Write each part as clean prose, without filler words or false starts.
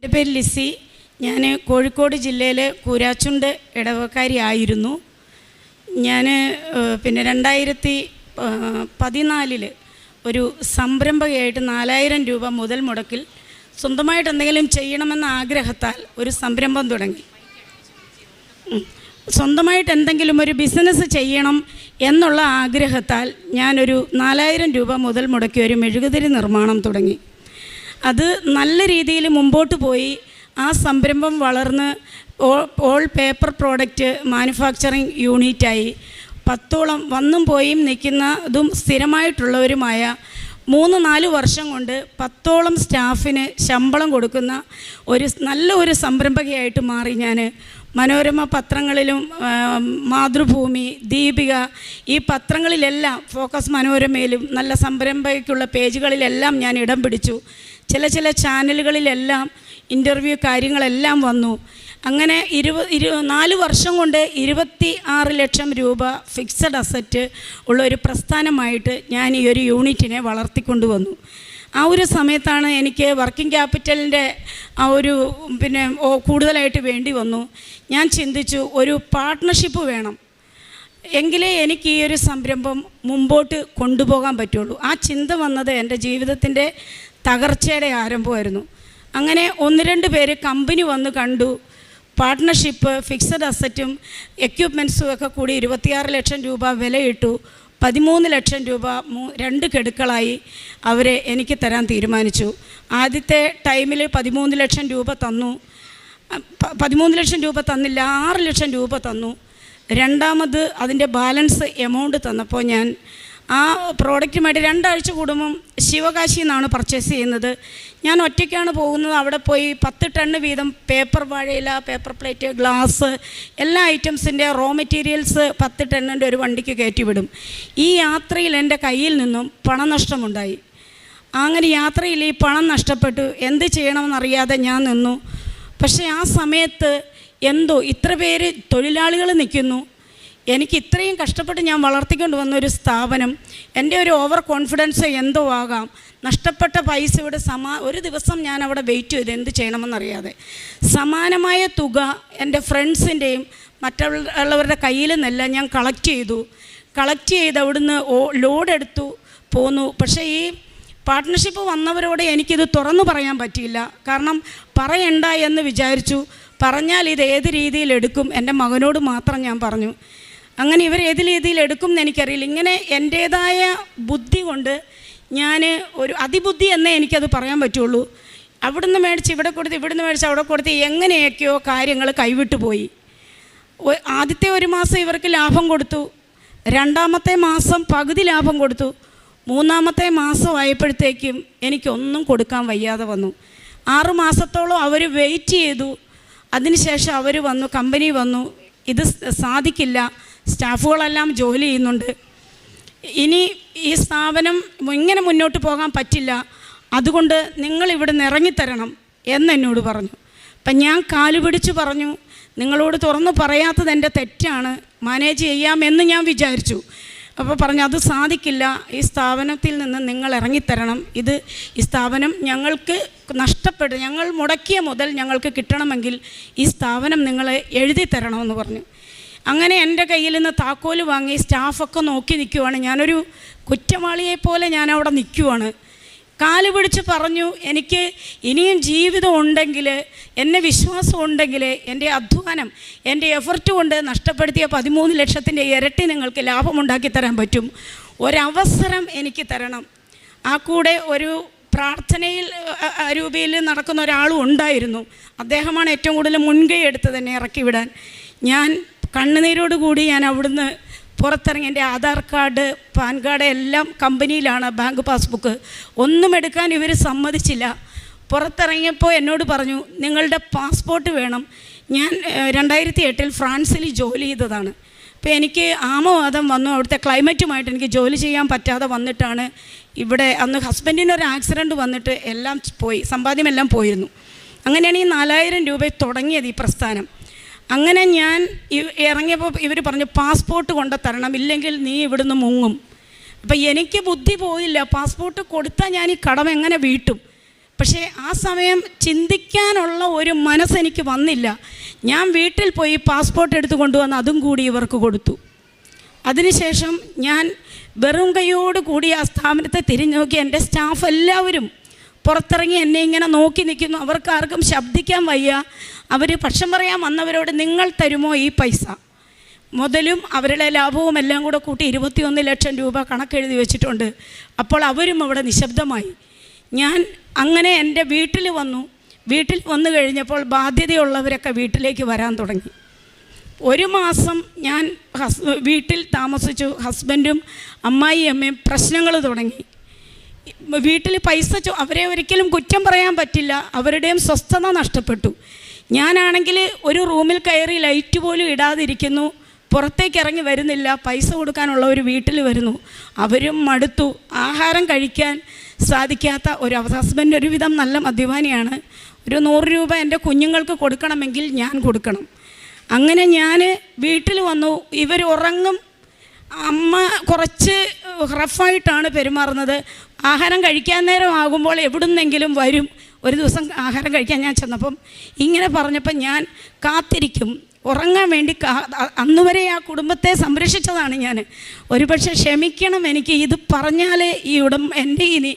എൻ്റെ പേര് ലിസി. ഞാൻ കോഴിക്കോട് ജില്ലയിലെ കൂരാച്ചുണ്ട് ഇടവക്കാരിയായിരുന്നു. ഞാൻ 2014 ഒരു സംരംഭകയായിട്ട് 4000 രൂപ മുതൽ മുടക്കിൽ സ്വന്തമായിട്ട് എന്തെങ്കിലും ചെയ്യണമെന്ന ആഗ്രഹത്താൽ ഒരു സംരംഭം തുടങ്ങി. സ്വന്തമായിട്ട് എന്തെങ്കിലും ഒരു ബിസിനസ് ചെയ്യണം എന്നുള്ള ആഗ്രഹത്താൽ ഞാനൊരു 4000 രൂപ മുതൽ മുടക്കി ഒരു മെഴുകുതിരി നിർമ്മാണം തുടങ്ങി. അത് നല്ല രീതിയിൽ മുമ്പോട്ട് പോയി. ആ സംരംഭം വളർന്ന് ഓൾ പേപ്പർ പ്രോഡക്റ്റ് മാനുഫാക്ചറിങ് യൂണിറ്റായി 10ഓളം വന്നും പോയും നിൽക്കുന്നതും സ്ഥിരമായിട്ടുള്ളവരുമായ 3-4 വർഷം കൊണ്ട് 10ഓളം സ്റ്റാഫിന് ശമ്പളം കൊടുക്കുന്ന നല്ലൊരു സംരംഭകയായിട്ട് മാറി. ഞാൻ മനോരമ പത്രങ്ങളിലും മാതൃഭൂമി, ദീപിക ഈ പത്രങ്ങളിലെല്ലാം, ഫോക്കസ് മനോരമയിലും നല്ല സംരംഭകയ്ക്കുള്ള പേജുകളിലെല്ലാം ഞാൻ ഇടം പിടിച്ചു. ചില ചാനലുകളിലെല്ലാം ഇൻ്റർവ്യൂ കാര്യങ്ങളെല്ലാം വന്നു. അങ്ങനെ 4 വർഷം കൊണ്ട് 26 ലക്ഷം രൂപ ഫിക്സഡ് അസറ്റ് ഉള്ള ഒരു പ്രസ്ഥാനമായിട്ട് ഞാൻ ഈ ഒരു യൂണിറ്റിനെ വളർത്തിക്കൊണ്ടുവന്നു. ആ ഒരു സമയത്താണ് എനിക്ക് വർക്കിംഗ് ക്യാപിറ്റലിൻ്റെ കൂടുതലായിട്ട് വേണ്ടി വന്നു. ഞാൻ ചിന്തിച്ചു, ഒരു പാർട്ട്ണർഷിപ്പ് വേണം, എങ്കിലേ എനിക്ക് ഈ ഒരു സംരംഭം മുമ്പോട്ട് കൊണ്ടുപോകാൻ പറ്റുള്ളൂ. ആ ചിന്ത വന്നത് എൻ്റെ ജീവിതത്തിൻ്റെ തകർച്ചയുടെ ആരംഭമായിരുന്നു. അങ്ങനെ 1-2 പേര് കമ്പനി വന്ന് കണ്ടു. പാർട്ട്ണർഷിപ്പ്, ഫിക്സഡ് അസറ്റും എക്യുപ്മെൻറ്റ്സും ഒക്കെ കൂടി 26 ലക്ഷം രൂപ വിലയിട്ടു. 13 ലക്ഷം രൂപ 2 ഗഡുക്കളായി അവരെ എനിക്ക് തരാൻ തീരുമാനിച്ചു. ആദ്യത്തെ ടൈമിൽ 13 ലക്ഷം രൂപ തന്നു. 13 ലക്ഷം രൂപ തന്നില്ല, 6 ലക്ഷം രൂപ തന്നു. രണ്ടാമത് അതിൻ്റെ ബാലൻസ് എമൗണ്ട് തന്നപ്പോൾ ഞാൻ ആ പ്രോഡക്റ്റുമായിട്ട് 2 ആഴ്ച കൂടുമ്പം ശിവകാശിയിൽ നിന്നാണ് പർച്ചേസ് ചെയ്യുന്നത്. ഞാൻ ഒറ്റയ്ക്കാണ് പോകുന്നത്. അവിടെ പോയി 10 ടണ്ണ് വീതം പേപ്പർ, വാഴയില, പേപ്പർ പ്ലേറ്റ്, ഗ്ലാസ്, എല്ലാ ഐറ്റംസിൻ്റെ റോ മെറ്റീരിയൽസ് 10 ടണ്ണിൻ്റെ ഒരു വണ്ടിക്ക് കയറ്റിവിടും. ഈ യാത്രയിൽ എൻ്റെ കയ്യിൽ നിന്നും പണനഷ്ടമുണ്ടായി. അങ്ങനെ യാത്രയിൽ ഈ പണം നഷ്ടപ്പെട്ടു. എന്ത് ചെയ്യണമെന്നറിയാതെ ഞാൻ നിന്നു. പക്ഷേ ആ സമയത്ത് എന്തോ ഇത്ര പേര് തൊഴിലാളികൾ നിൽക്കുന്നു, എനിക്ക് ഇത്രയും കഷ്ടപ്പെട്ട് ഞാൻ വളർത്തിക്കൊണ്ട് വന്ന ഒരു സ്ഥാപനം, എൻ്റെ ഒരു ഓവർ കോൺഫിഡൻസ് എന്തോ ആകാം, നഷ്ടപ്പെട്ട പൈസ ഇവിടെ ഒരു ദിവസം ഞാൻ അവിടെ വെയിറ്റ് ചെയ്ത് എന്ത് ചെയ്യണമെന്നറിയാതെ സമാനമായ തുക എൻ്റെ ഫ്രണ്ട്സിൻ്റെയും മറ്റുള്ളവരുടെ കയ്യിൽ നിന്നെല്ലാം ഞാൻ കളക്ട് ചെയ്ത് അവിടുന്ന് ലോഡ് എടുത്തു പോന്നു. പക്ഷേ ഈ പാർട്ട്ണർഷിപ്പ് വന്നവരോട് എനിക്കിത് തുറന്നു പറയാൻ പറ്റിയില്ല. കാരണം പറയണ്ട എന്ന് വിചാരിച്ചു. പറഞ്ഞാൽ ഇത് ഏത് രീതിയിൽ എടുക്കും, എൻ്റെ മകനോട് മാത്രം ഞാൻ പറഞ്ഞു. അങ്ങനെ ഇവർ ഏത് രീതിയിൽ എടുക്കും എന്ന് എനിക്കറിയില്ല. ഇങ്ങനെ എൻ്റേതായ ബുദ്ധി കൊണ്ട് ഞാൻ ഒരു അതിബുദ്ധി എന്നേ എനിക്കത് പറയാൻ പറ്റുള്ളൂ. അവിടുന്ന് മേടിച്ച് ഇവിടെ കൊടുത്ത്, ഇവിടുന്ന് മേടിച്ച് അവിടെ കൊടുത്ത് എങ്ങനെയൊക്കെയോ കാര്യങ്ങൾ കൈവിട്ടു പോയി. ആദ്യത്തെ 1 മാസം ഇവർക്ക് ലാഭം കൊടുത്തു. 2-ാമത്തെ മാസം പകുതി ലാഭം കൊടുത്തു. 3-ാമത്തെ മാസമായപ്പോഴത്തേക്കും എനിക്കൊന്നും കൊടുക്കാൻ വയ്യാതെ വന്നു. 6 മാസത്തോളം അവർ വെയിറ്റ് ചെയ്തു. അതിനുശേഷം അവർ വന്നു, കമ്പനി വന്നു, ഇത് സാധിക്കില്ല, സ്റ്റാഫുകളെല്ലാം ജോലി ചെയ്യുന്നുണ്ട്, ഇനി ഈ സ്ഥാപനം ഇങ്ങനെ മുന്നോട്ട് പോകാൻ പറ്റില്ല, അതുകൊണ്ട് നിങ്ങളിവിടെ നിന്ന് ഇറങ്ങിത്തരണം എന്നെന്നോട് പറഞ്ഞു. അപ്പം ഞാൻ കാലുപിടിച്ച് പറഞ്ഞു, നിങ്ങളോട് തുറന്ന് പറയാത്തത് എൻ്റെ തെറ്റാണ്, മാനേജ് ചെയ്യാമെന്ന് ഞാൻ വിചാരിച്ചു. അപ്പോൾ പറഞ്ഞു, അത് സാധിക്കില്ല, ഈ സ്ഥാപനത്തിൽ നിന്ന് നിങ്ങൾ ഇറങ്ങിത്തരണം, ഈ സ്ഥാപനം ഞങ്ങൾക്ക് നഷ്ടപ്പെടും, ഞങ്ങൾ മുടക്കിയ മുതൽ ഞങ്ങൾക്ക് കിട്ടണമെങ്കിൽ ഈ സ്ഥാപനം നിങ്ങൾ എഴുതി തരണമെന്ന് പറഞ്ഞു. അങ്ങനെ എൻ്റെ കയ്യിൽ നിന്ന് താക്കോല് വാങ്ങി സ്റ്റാഫൊക്കെ നോക്കി നിൽക്കുവാണ്. ഞാനൊരു കുറ്റവാളിയെപ്പോലെ ഞാൻ അവിടെ നിൽക്കുവാണ്. കാല് പിടിച്ച് പറഞ്ഞു, എനിക്ക് ഇനിയും ജീവിതം ഉണ്ടെങ്കിൽ, എന്നെ വിശ്വാസം ഉണ്ടെങ്കിൽ, എൻ്റെ അധ്വാനം, എൻ്റെ എഫർട്ട് കൊണ്ട് നഷ്ടപ്പെടുത്തിയ 13 ലക്ഷത്തിൻ്റെ ഇരട്ടി നിങ്ങൾക്ക് ലാഭമുണ്ടാക്കി തരാൻ പറ്റും. ഒരവസരം എനിക്ക് തരണം. ആ കൂടെ ഒരു പ്രാർത്ഥനയിൽ രൂപയിൽ നടക്കുന്ന ഒരാളും ഉണ്ടായിരുന്നു. അദ്ദേഹമാണ് ഏറ്റവും കൂടുതൽ മുൻകൈ എടുത്തത് എന്നെ ഇറക്കി വിടാൻ. ഞാൻ കണ്ണുനീരോടുകൂടി ഞാൻ അവിടുന്ന് പുറത്തിറങ്ങി. എൻ്റെ ആധാർ കാർഡ്, പാൻ കാർഡ് എല്ലാം കമ്പനിയിലാണ്, ബാങ്ക് പാസ്ബുക്ക് ഒന്നും എടുക്കാൻ ഇവർ സമ്മതിച്ചില്ല. പുറത്തിറങ്ങിയപ്പോൾ എന്നോട് പറഞ്ഞു, നിങ്ങളുടെ പാസ്പോർട്ട് വേണം. ഞാൻ 2008 ഫ്രാൻസിൽ ജോലി ചെയ്തതാണ്. അപ്പോൾ എനിക്ക് ആമവാദം വന്നു. അവിടുത്തെ ക്ലൈമറ്റുമായിട്ട് എനിക്ക് ജോലി ചെയ്യാൻ പറ്റാതെ വന്നിട്ടാണ് ഇവിടെ. അന്ന് ഹസ്ബൻഡിനൊരു ആക്സിഡൻറ്റ് വന്നിട്ട് എല്ലാം പോയി, സമ്പാദ്യമെല്ലാം പോയിരുന്നു. അങ്ങനെയാണ് ഈ 4000 രൂപ തുടങ്ങിയത് ഈ പ്രസ്ഥാനം. അങ്ങനെ ഞാൻ ഇറങ്ങിയപ്പോൾ ഇവർ പറഞ്ഞു, പാസ്പോർട്ട് കൊണ്ട് തരണം, ഇല്ലെങ്കിൽ നീ ഇവിടുന്ന് മുങ്ങും. അപ്പം എനിക്ക് ബുദ്ധി പോയില്ല. പാസ്പോർട്ട് കൊടുത്താൽ ഞാൻ ഈ കടം എങ്ങനെ വീട്ടും? പക്ഷേ ആ സമയം ചിന്തിക്കാനുള്ള ഒരു മനസ്സെനിക്ക് വന്നില്ല. ഞാൻ വീട്ടിൽ പോയി പാസ്പോർട്ട് എടുത്ത് കൊണ്ടുവന്ന് അതും കൂടി ഇവർക്ക് കൊടുത്തു. അതിനുശേഷം ഞാൻ വെറും കൈയോട് കൂടി ആ സ്ഥാപനത്തെ തിരിഞ്ഞു നോക്കി. എൻ്റെ സ്റ്റാഫ് എല്ലാവരും പുറത്തിറങ്ങി എന്നെ ഇങ്ങനെ നോക്കി നിൽക്കുന്നു. അവർക്ക് ആർക്കും ശബ്ദിക്കാൻ വയ്യ. അവർ പക്ഷം പറയാൻ വന്നവരോട് നിങ്ങൾ തരുമോ ഈ പൈസ? മുതലും അവരുടെ ലാഭവും എല്ലാം കൂടെ കൂട്ടി 21 ലക്ഷം രൂപ കണക്കെഴുതി വെച്ചിട്ടുണ്ട്. അപ്പോൾ അവരും അവിടെ നിശബ്ദമായി. ഞാൻ അങ്ങനെ എൻ്റെ വീട്ടിൽ വന്നു. വീട്ടിൽ വന്നു കഴിഞ്ഞപ്പോൾ ബാധ്യതയുള്ളവരൊക്കെ വീട്ടിലേക്ക് വരാൻ തുടങ്ങി. 1 മാസം ഞാൻ വീട്ടിൽ താമസിച്ചു. ഹസ്ബൻഡും അമ്മായിയമ്മയും പ്രശ്നങ്ങൾ തുടങ്ങി. വീട്ടിൽ പൈസ അവരെ ഒരിക്കലും കുറ്റം പറയാൻ പറ്റില്ല. അവരുടെയും സ്വസ്ഥത നഷ്ടപ്പെട്ടു. ഞാനാണെങ്കിൽ ഒരു റൂമിൽ കയറി ലൈറ്റ് പോലും ഇടാതിരിക്കുന്നു. പുറത്തേക്ക് ഇറങ്ങി വരുന്നില്ല. പൈസ കൊടുക്കാനുള്ളവർ വീട്ടിൽ വരുന്നു. അവരും മടുത്തു. ആഹാരം കഴിക്കാൻ സാധിക്കാത്ത ഒരു ഹസ്ബൻഡ് ഒരുവിധം നല്ല മദ്യപാനിയാണ്. ഒരു 100 രൂപ എൻ്റെ കുഞ്ഞുങ്ങൾക്ക് കൊടുക്കണമെങ്കിൽ ഞാൻ കൊടുക്കണം. അങ്ങനെ ഞാൻ വീട്ടിൽ വന്നു. ഇവർ ഉറങ്ങും. അമ്മ കുറച്ച് റഫായിട്ടാണ് പെരുമാറുന്നത്. ആഹാരം കഴിക്കാൻ നേരം ആകുമ്പോൾ എവിടുന്നെങ്കിലും വരും. ഒരു ദിവസം ആഹാരം കഴിക്കാൻ ഞാൻ ചെന്നപ്പം ഇങ്ങനെ പറഞ്ഞപ്പോൾ ഞാൻ കാത്തിരിക്കും ഉറങ്ങാൻ വേണ്ടി. അന്നുവരെ ആ കുടുംബത്തെ സംരക്ഷിച്ചതാണ് ഞാൻ. ഒരുപക്ഷെ ക്ഷമിക്കണം, എനിക്ക് ഇത് പറഞ്ഞാലേ എൻ്റെ ഇനി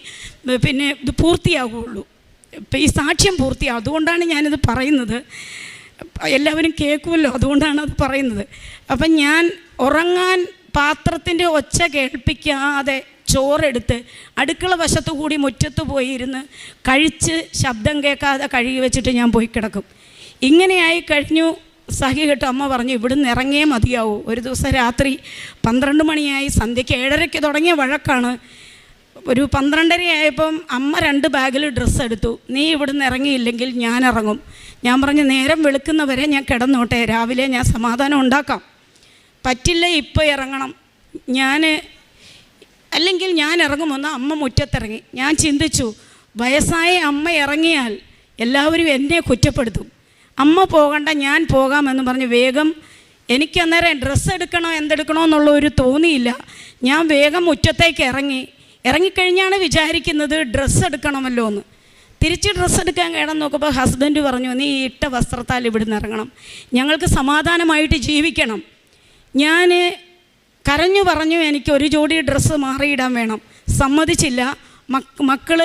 പിന്നെ ഇത് പൂർത്തിയാകുള്ളൂ, ഈ സാക്ഷ്യം പൂർത്തിയാകും. അതുകൊണ്ടാണ് ഞാനിത് പറയുന്നത്. എല്ലാവരും കേൾക്കുമല്ലോ, അതുകൊണ്ടാണ് അത് പറയുന്നത്. അപ്പം ഞാൻ ഉറങ്ങാൻ പാത്രത്തിൻ്റെ ഒച്ച കേൾപ്പിക്കാതെ ചോറെടുത്ത് അടുക്കള വശത്തു കൂടി മുറ്റത്ത് പോയി ഇരുന്ന് കഴിച്ച് ശബ്ദം കേൾക്കാതെ കഴുകി വെച്ചിട്ട് ഞാൻ പോയി കിടക്കും. ഇങ്ങനെയായി കഴിഞ്ഞു. സഹി കേട്ട് അമ്മ പറഞ്ഞു ഇവിടുന്ന് ഇറങ്ങിയേ മതിയാവൂ. ഒരു ദിവസം രാത്രി 12 മണിയായി. സന്ധ്യയ്ക്ക് 7:30 തുടങ്ങിയ വഴക്കാണ്. ഒരു 12:30 ആയപ്പം അമ്മ 2 ബാഗിൽ ഡ്രസ്സ് എടുത്തു. നീ ഇവിടുന്ന് ഇറങ്ങിയില്ലെങ്കിൽ ഞാൻ ഇറങ്ങും. ഞാൻ പറഞ്ഞു നേരം വെളുക്കുന്നവരെ ഞാൻ കിടന്നോട്ടെ, രാവിലെ ഞാൻ സമാധാനം ഉണ്ടാക്കാം. പറ്റില്ല, ഇപ്പോൾ ഇറങ്ങണം. അല്ലെങ്കിൽ ഞാൻ ഇറങ്ങുമെന്ന് അമ്മ മുറ്റത്തിറങ്ങി. ഞാൻ ചിന്തിച്ചു, വയസ്സായ അമ്മ ഇറങ്ങിയാൽ എല്ലാവരും എന്നെ കുറ്റപ്പെടുത്തും. അമ്മ പോകണ്ട, ഞാൻ പോകാമെന്ന് പറഞ്ഞ് വേഗം എനിക്കന്നേരം ഡ്രസ്സ് എടുക്കണോ എന്തെടുക്കണോ എന്നുള്ള ഒരു തോന്നിയില്ല. ഞാൻ വേഗം മുറ്റത്തേക്ക് ഇറങ്ങിക്കഴിഞ്ഞാണ് വിചാരിക്കുന്നത് ഡ്രസ്സ് എടുക്കണമല്ലോ എന്ന്. തിരിച്ച് ഡ്രസ്സ് എടുക്കാൻ കിടന്ന് നോക്കുമ്പോൾ ഹസ്ബൻഡ് പറഞ്ഞു നീ ഇട്ട വസ്ത്രത്താൽ ഇവിടുന്ന് ഇറങ്ങണം, ഞങ്ങൾക്ക് സമാധാനമായിട്ട് ജീവിക്കണം. ഞാൻ കരഞ്ഞു പറഞ്ഞു എനിക്ക് ഒരു ജോഡി ഡ്രസ്സ് മാറിയിടാൻ വേണം. സമ്മതിച്ചില്ല. മക്കൾ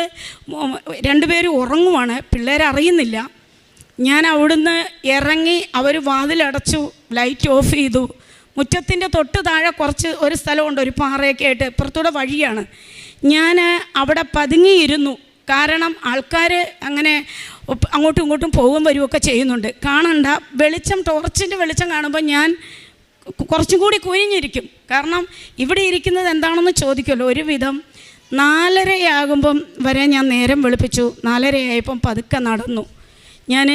2 പേരും ഉറങ്ങുവാണ്, പിള്ളേരറിയുന്നില്ല. ഞാൻ അവിടുന്ന് ഇറങ്ങി. അവർ വാതിലടച്ചു, ലൈറ്റ് ഓഫ് ചെയ്തു. മുറ്റത്തിൻ്റെ തൊട്ട് താഴെ ഒരു സ്ഥലമുണ്ട്, ഒരു പാറയൊക്കെ ആയിട്ട്. ഇപ്പുറത്തൂടെ വഴിയാണ്. ഞാൻ അവിടെ പതുങ്ങിയിരുന്നു. കാരണം ആൾക്കാർ അങ്ങനെ അങ്ങോട്ടും ഇങ്ങോട്ടും പോകും വരുമൊക്കെ ചെയ്യുന്നുണ്ട്. കാണണ്ട ടോർച്ചിൻ്റെ വെളിച്ചം കാണുമ്പോൾ ഞാൻ കുറച്ചും കൂടി കുനിഞ്ഞിരിക്കും. കാരണം ഇവിടെ ഇരിക്കുന്നത് എന്താണെന്ന് ചോദിക്കുമല്ലോ. ഒരുവിധം 4:30 വരെ ഞാൻ നേരം വെളുപ്പിച്ചു. 4:30 ആയപ്പം പതുക്കെ നടന്നു. ഞാൻ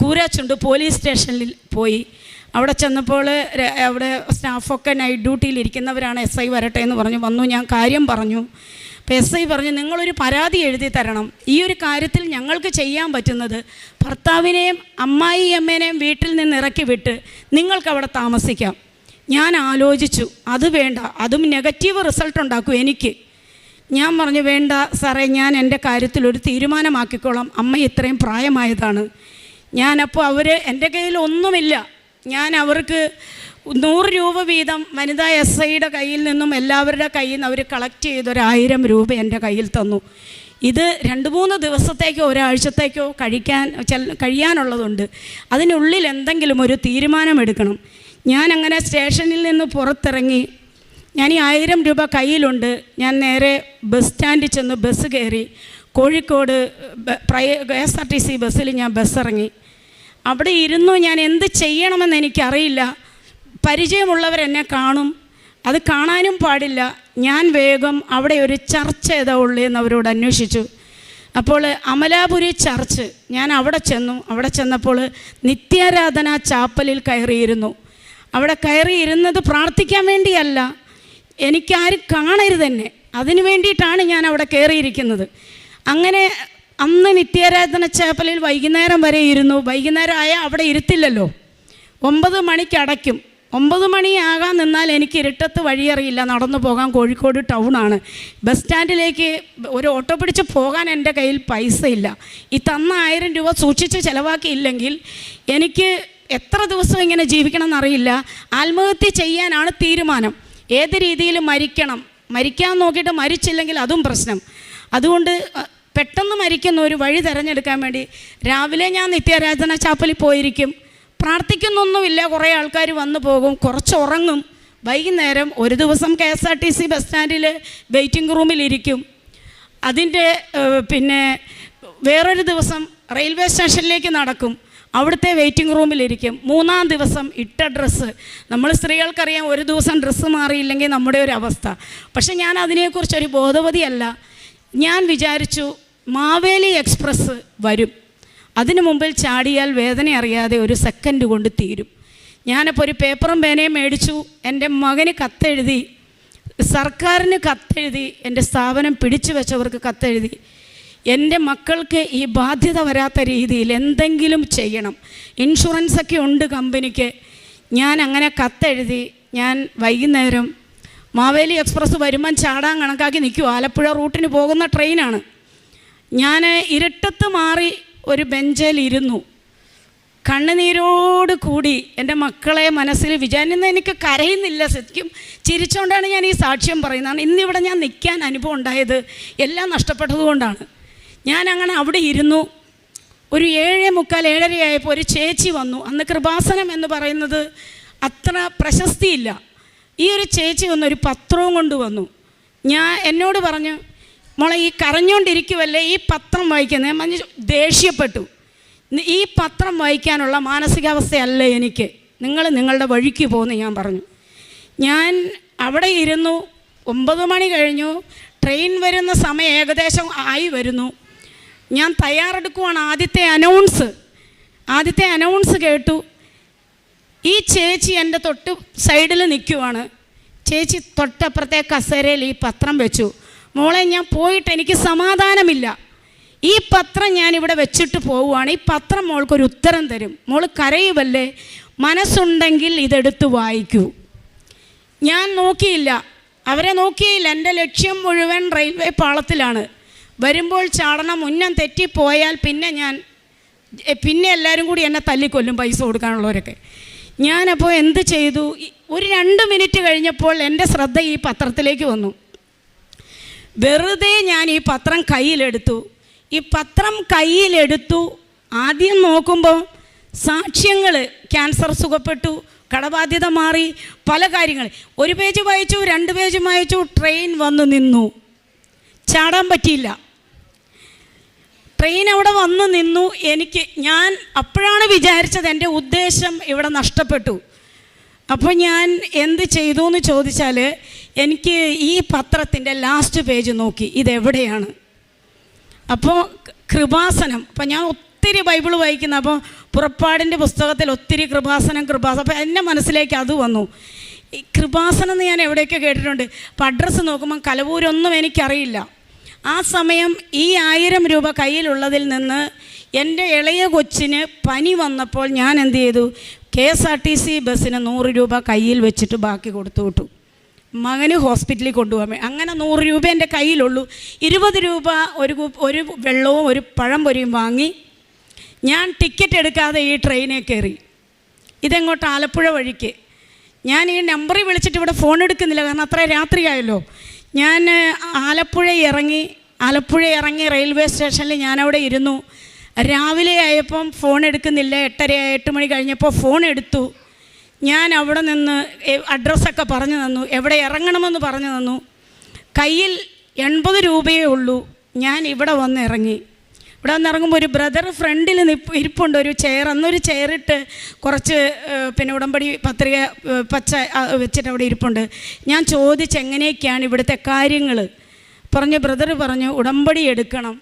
കൂരാച്ചുണ്ട് പോലീസ് സ്റ്റേഷനിൽ പോയി. അവിടെ ചെന്നപ്പോൾ അവിടെ സ്റ്റാഫൊക്കെ നൈറ്റ് ഡ്യൂട്ടിയിലിരിക്കുന്നവരാണ്. SI വരട്ടെ എന്ന് പറഞ്ഞു. വന്നു. ഞാൻ കാര്യം പറഞ്ഞു. അപ്പോൾ SI പറഞ്ഞു നിങ്ങളൊരു പരാതി എഴുതി തരണം. ഈ ഒരു കാര്യത്തിൽ ഞങ്ങൾക്ക് ചെയ്യാൻ പറ്റുന്നത് ഭർത്താവിനെയും അമ്മായിയമ്മേനെയും വീട്ടിൽ നിന്ന് ഇറക്കി വിട്ട് നിങ്ങൾക്കവിടെ താമസിക്കാം. ഞാൻ ആലോചിച്ചു, അത് വേണ്ട, അതും നെഗറ്റീവ് റിസൾട്ട് ഉണ്ടാക്കും എനിക്ക്. ഞാൻ പറഞ്ഞു വേണ്ട സാറേ, ഞാൻ എൻ്റെ കാര്യത്തിലൊരു തീരുമാനമാക്കിക്കോളാം. അമ്മ ഇത്രയും പ്രായമായതാണ്. ഞാനപ്പോൾ എൻ്റെ കയ്യിൽ ഒന്നുമില്ല. ഞാൻ അവർക്ക് 100 രൂപ വീതം വനിതാ SIയുടെ കയ്യിൽ നിന്നും എല്ലാവരുടെ കയ്യിൽ നിന്ന് അവർ കളക്ട് ചെയ്ത് 1000 രൂപ എൻ്റെ കയ്യിൽ തന്നു. ഇത് 2-3 ദിവസത്തേക്കോ ഒരാഴ്ചത്തേക്കോ കഴിയാനുള്ളതുണ്ട്. അതിനുള്ളിൽ എന്തെങ്കിലും ഒരു തീരുമാനമെടുക്കണം. ഞാനങ്ങനെ സ്റ്റേഷനിൽ നിന്ന് പുറത്തിറങ്ങി. ഞാൻ ഈ 1000 രൂപ കയ്യിലുണ്ട്. ഞാൻ നേരെ ബസ് സ്റ്റാൻഡിൽ ചെന്ന് ബസ് കയറി. കോഴിക്കോട് KSRTC ബസ്സിൽ ഞാൻ ഇറങ്ങി. അവിടെ ഇരുന്നു. ഞാൻ എന്ത് ചെയ്യണമെന്ന് എനിക്കറിയില്ല. പരിചയമുള്ളവരെന്നെ കാണും, അത് കാണാനും പാടില്ല. ഞാൻ വേഗം അവിടെ ഒരു ചർച്ച് ഏതാ ഉള്ളതെന്ന് അവരോട് അന്വേഷിച്ചു. അപ്പോൾ അമലാപുരി ചർച്ച്. ഞാൻ അവിടെ ചെന്നു. അവിടെ ചെന്നപ്പോൾ നിത്യാരാധന ചാപ്പലിൽ കയറിയിരുന്നു. അവിടെ കയറിയിരുന്നത് പ്രാർത്ഥിക്കാൻ വേണ്ടിയല്ല, എനിക്കാരും കാണരുത് എന്നെ, അതിനു വേണ്ടിയിട്ടാണ് ഞാൻ അവിടെ കയറിയിരിക്കുന്നത്. അങ്ങനെ അന്ന് നിത്യാരാധന ചാപ്പലിൽ വൈകുന്നേരം വരെ ഇരുന്നു. വൈകുന്നേരം ആയാൽ അവിടെ ഇരുത്തില്ലല്ലോ. 9 മണിക്ക് അടയ്ക്കും. 9 മണിയാകാൻ നിന്നാൽ എനിക്ക് ഇരുട്ടത്ത് വഴിയറിയില്ല, നടന്നു പോകാൻ. കോഴിക്കോട് ടൗണാണ്. ബസ് സ്റ്റാൻഡിലേക്ക് ഒരു ഓട്ടോ പിടിച്ച് പോകാൻ എൻ്റെ കയ്യിൽ പൈസ ഇല്ല. ഈ തന്ന 1000 രൂപ സൂക്ഷിച്ച് ചിലവാക്കിയില്ലെങ്കിൽ എനിക്ക് എത്ര ദിവസം ഇങ്ങനെ ജീവിക്കണം എന്നറിയില്ല. ആത്മഹത്യ ചെയ്യാനാണ് തീരുമാനം. ഏത് രീതിയിൽ മരിക്കാൻ നോക്കിയിട്ട് മരിച്ചില്ലെങ്കിൽ അതും പ്രശ്നം. അതുകൊണ്ട് പെട്ടെന്ന് മരിക്കുന്ന ഒരു വഴി തിരഞ്ഞെടുക്കാൻ വേണ്ടി രാവിലെ ഞാൻ നിത്യാരാധന ചാപ്പലിൽ പോയിരിക്കും. പ്രാർത്ഥിക്കുന്നൊന്നുമില്ല, കുറേ ആൾക്കാർ വന്നു പോകും, കുറച്ച് ഉറങ്ങും. വൈകുന്നേരം ഒരു ദിവസം KSRTC ബസ് സ്റ്റാൻഡിൽ വെയിറ്റിംഗ് റൂമിലിരിക്കും. അതിൻ്റെ പിന്നെ വേറൊരു ദിവസം റെയിൽവേ സ്റ്റേഷനിലേക്ക് നടക്കും, അവിടുത്തെ വെയിറ്റിംഗ് റൂമിലിരിക്കും. 3-ാം ദിവസം ഇട്ട ഡ്രസ്സ്, നമ്മൾ സ്ത്രീകൾക്കറിയാം ഒരു ദിവസം ഡ്രസ്സ് മാറിയില്ലെങ്കിൽ നമ്മുടെ ഒരു അവസ്ഥ. പക്ഷെ ഞാൻ അതിനെക്കുറിച്ചൊരു ബോധവതിയല്ല. ഞാൻ വിചാരിച്ചു മാവേലി എക്സ്പ്രസ് വരും, അതിനു മുമ്പിൽ ചാടിയാൽ വേദന അറിയാതെ ഒരു സെക്കൻഡ് കൊണ്ട് തീരും. ഞാനപ്പോൾ ഒരു പേപ്പറും പേനയും മേടിച്ചു. എൻ്റെ മകന് കത്തെഴുതി, സർക്കാരിന് കത്തെഴുതി, എൻ്റെ സ്ഥാപനം പിടിച്ചു വെച്ചവർക്ക് കത്തെഴുതി. എൻ്റെ മക്കൾക്ക് ഈ ബാധ്യത വരാത്ത രീതിയിൽ എന്തെങ്കിലും ചെയ്യണം. ഇൻഷുറൻസൊക്കെ ഉണ്ട് കമ്പനിക്ക്. ഞാൻ അങ്ങനെ കത്തെഴുതി. ഞാൻ വൈകുന്നേരം മാവേലി എക്സ്പ്രസ് വരുമ്പം ചാടാൻ കണക്കാക്കി നിൽക്കും. ആലപ്പുഴ റൂട്ടിന് പോകുന്ന ട്രെയിനാണ്. ഞാൻ ഇരുട്ടത്ത് മാറി ഒരു ബെഞ്ചിലിരുന്നു. കണ്ണുനീരോട് കൂടി എൻ്റെ മക്കളെ മനസ്സിൽ വിചാരിക്കുന്ന, എനിക്ക് കരയുന്നില്ല, ശരിക്കും ചിരിച്ചുകൊണ്ടാണ് ഞാൻ ഈ സാക്ഷ്യം പറയുന്നതാണ്. ഇന്നിവിടെ ഞാൻ നിൽക്കാൻ അനുഭവം ഉണ്ടായത് എല്ലാം നഷ്ടപ്പെട്ടതുകൊണ്ടാണ്. ഞാൻ അങ്ങനെ അവിടെ ഇരുന്നു. ഒരു 7:45, 7:30 ആയപ്പോൾ ഒരു ചേച്ചി വന്നു. അന്ന് കൃപാസനം എന്ന് പറയുന്നത് അത്ര പ്രശസ്തിയില്ല. ഈ ഒരു ചേച്ചി വന്ന് ഒരു പത്രവും കൊണ്ട് വന്നു. എന്നോട് പറഞ്ഞു, മോളെ ഈ കരഞ്ഞുകൊണ്ടിരിക്കുമല്ലേ, ഈ പത്രം വായിക്കുന്നത്. ഞാൻ ദേഷ്യപ്പെട്ടു. ഈ പത്രം വായിക്കാനുള്ള മാനസികാവസ്ഥയല്ല എനിക്ക്, നിങ്ങൾ നിങ്ങളുടെ വഴിക്ക് പോകുന്നു ഞാൻ പറഞ്ഞു. ഞാൻ അവിടെ ഇരുന്നു. 9 മണി കഴിഞ്ഞു. ട്രെയിൻ വരുന്ന സമയം ഏകദേശം ആയി വരുന്നു. ഞാൻ തയ്യാറെടുക്കുവാണ്. ആദ്യത്തെ അനൗൺസ് കേട്ടു. ഈ ചേച്ചി എൻ്റെ തൊട്ട് സൈഡിൽ നിൽക്കുവാണ്. ചേച്ചി തൊട്ടപ്പുറത്തെ കസേരയിൽ ഈ പത്രം വെച്ചു. മോളെ, ഞാൻ പോയിട്ട് എനിക്ക് സമാധാനമില്ല. ഈ പത്രം ഞാനിവിടെ വെച്ചിട്ട് പോവുകയാണ്. ഈ പത്രം മോൾക്കൊരു ഉത്തരം തരും. മോൾ കരയുമല്ലേ, മനസ്സുണ്ടെങ്കിൽ ഇതെടുത്ത് വായിക്കൂ. ഞാൻ നോക്കിയില്ല, അവരെ നോക്കിയില്ല. എൻ്റെ ലക്ഷ്യം മുഴുവൻ റെയിൽവേ പാളത്തിലാണ്. വരുമ്പോൾ ചാടണം. ഉന്നം തെറ്റിപ്പോയാൽ പിന്നെ എല്ലാവരും കൂടി എന്നെ തല്ലിക്കൊല്ലും, പൈസ കൊടുക്കാനുള്ളവരൊക്കെ. ഞാനപ്പോൾ എന്ത് ചെയ്തു, ഒരു 2 മിനിറ്റ് കഴിഞ്ഞപ്പോൾ എൻ്റെ ശ്രദ്ധ ഈ പത്രത്തിലേക്ക് വന്നു. വെറുതെ ഞാൻ ഈ പത്രം കയ്യിലെടുത്തു. ആദ്യം നോക്കുമ്പോൾ സാക്ഷ്യങ്ങൾ, ക്യാൻസർ സുഖപ്പെട്ടു, കടബാധ്യത മാറി, പല കാര്യങ്ങൾ. 1 പേജ് വായിച്ചു, 2 പേജ് വായിച്ചു. ട്രെയിൻ വന്ന് നിന്നു. ചാടാൻ പറ്റിയില്ല. ട്രെയിൻ അവിടെ വന്ന് നിന്നു. ഞാൻ അപ്പോഴാണ് വിചാരിച്ചത് എൻ്റെ ഉദ്ദേശം ഇവിടെ നഷ്ടപ്പെട്ടു. അപ്പോൾ ഞാൻ എന്ത് ചെയ്തു എന്ന് ചോദിച്ചാൽ, എനിക്ക് ഈ പത്രത്തിൻ്റെ ലാസ്റ്റ് പേജ് നോക്കി, ഇതെവിടെയാണ്. അപ്പോൾ കൃപാസനം. അപ്പോൾ ഞാൻ ഒത്തിരി ബൈബിൾ വായിക്കുന്ന, അപ്പോൾ പുറപ്പാടിൻ്റെ പുസ്തകത്തിൽ ഒത്തിരി കൃപാസനം. അപ്പോൾ എൻ്റെ മനസ്സിലേക്ക് അത് വന്നു. ഈ കൃപാസനം എന്ന് ഞാൻ എവിടെയൊക്കെ കേട്ടിട്ടുണ്ട്. അപ്പോൾ അഡ്രസ്സ് നോക്കുമ്പോൾ കലവൂരൊന്നും എനിക്കറിയില്ല. ആ സമയം ഈ 1000 രൂപ കയ്യിലുള്ളതിൽ നിന്ന് എൻ്റെ ഇളയ കൊച്ചിന് പനി വന്നപ്പോൾ ഞാൻ എന്ത് ചെയ്തു, KSRTC ബസ്സിന് 100 രൂപ കയ്യിൽ വെച്ചിട്ട് ബാക്കി കൊടുത്തു വിട്ടു. മകന് ഹോസ്പിറ്റലിൽ കൊണ്ടുപോകാൻ. അങ്ങനെ 100 രൂപ എൻ്റെ കയ്യിലുള്ളൂ. 20 രൂപ ഒരു വെള്ളവും ഒരു പഴംപൊരിയും വാങ്ങി ഞാൻ ടിക്കറ്റ് എടുക്കാതെ ഈ ട്രെയിനിൽ കയറി. ഇതെങ്ങോട്ട്, ആലപ്പുഴ വഴിക്ക്. ഞാൻ ഈ നമ്പറിൽ വിളിച്ചിട്ട് ഇവിടെ ഫോൺ എടുക്കുന്നില്ല, കാരണം അത്ര രാത്രിയായല്ലോ. ഞാൻ ആലപ്പുഴ ഇറങ്ങി റെയിൽവേ സ്റ്റേഷനിൽ ഞാനവിടെ ഇരുന്നു. രാവിലെ ആയപ്പം ഫോൺ എടുക്കുന്നില്ല. 8:30 മണി കഴിഞ്ഞപ്പോൾ ഫോൺ എടുത്തു. ഞാൻ അവിടെ നിന്ന് അഡ്രസ്സൊക്കെ പറഞ്ഞു തന്നു, എവിടെ ഇറങ്ങണമെന്ന് പറഞ്ഞു തന്നു. കയ്യിൽ 80 രൂപയേ ഉള്ളൂ. ഞാൻ ഇവിടെ വന്നിറങ്ങുമ്പോൾ ഒരു ബ്രദർ ഫ്രണ്ടിൽ ഇരിപ്പുണ്ട്, ഒരു ചെയർ. അന്നൊരു ചെയറിട്ട് കുറച്ച് ഉടമ്പടി പത്രിക പച്ച വെച്ചിട്ട് അവിടെ ഇരിപ്പുണ്ട്. ഞാൻ ചോദിച്ചെങ്ങനെയൊക്കെയാണ് ഇവിടുത്തെ കാര്യങ്ങൾ. ബ്രദർ പറഞ്ഞു, ഉടമ്പടി എടുക്കണം,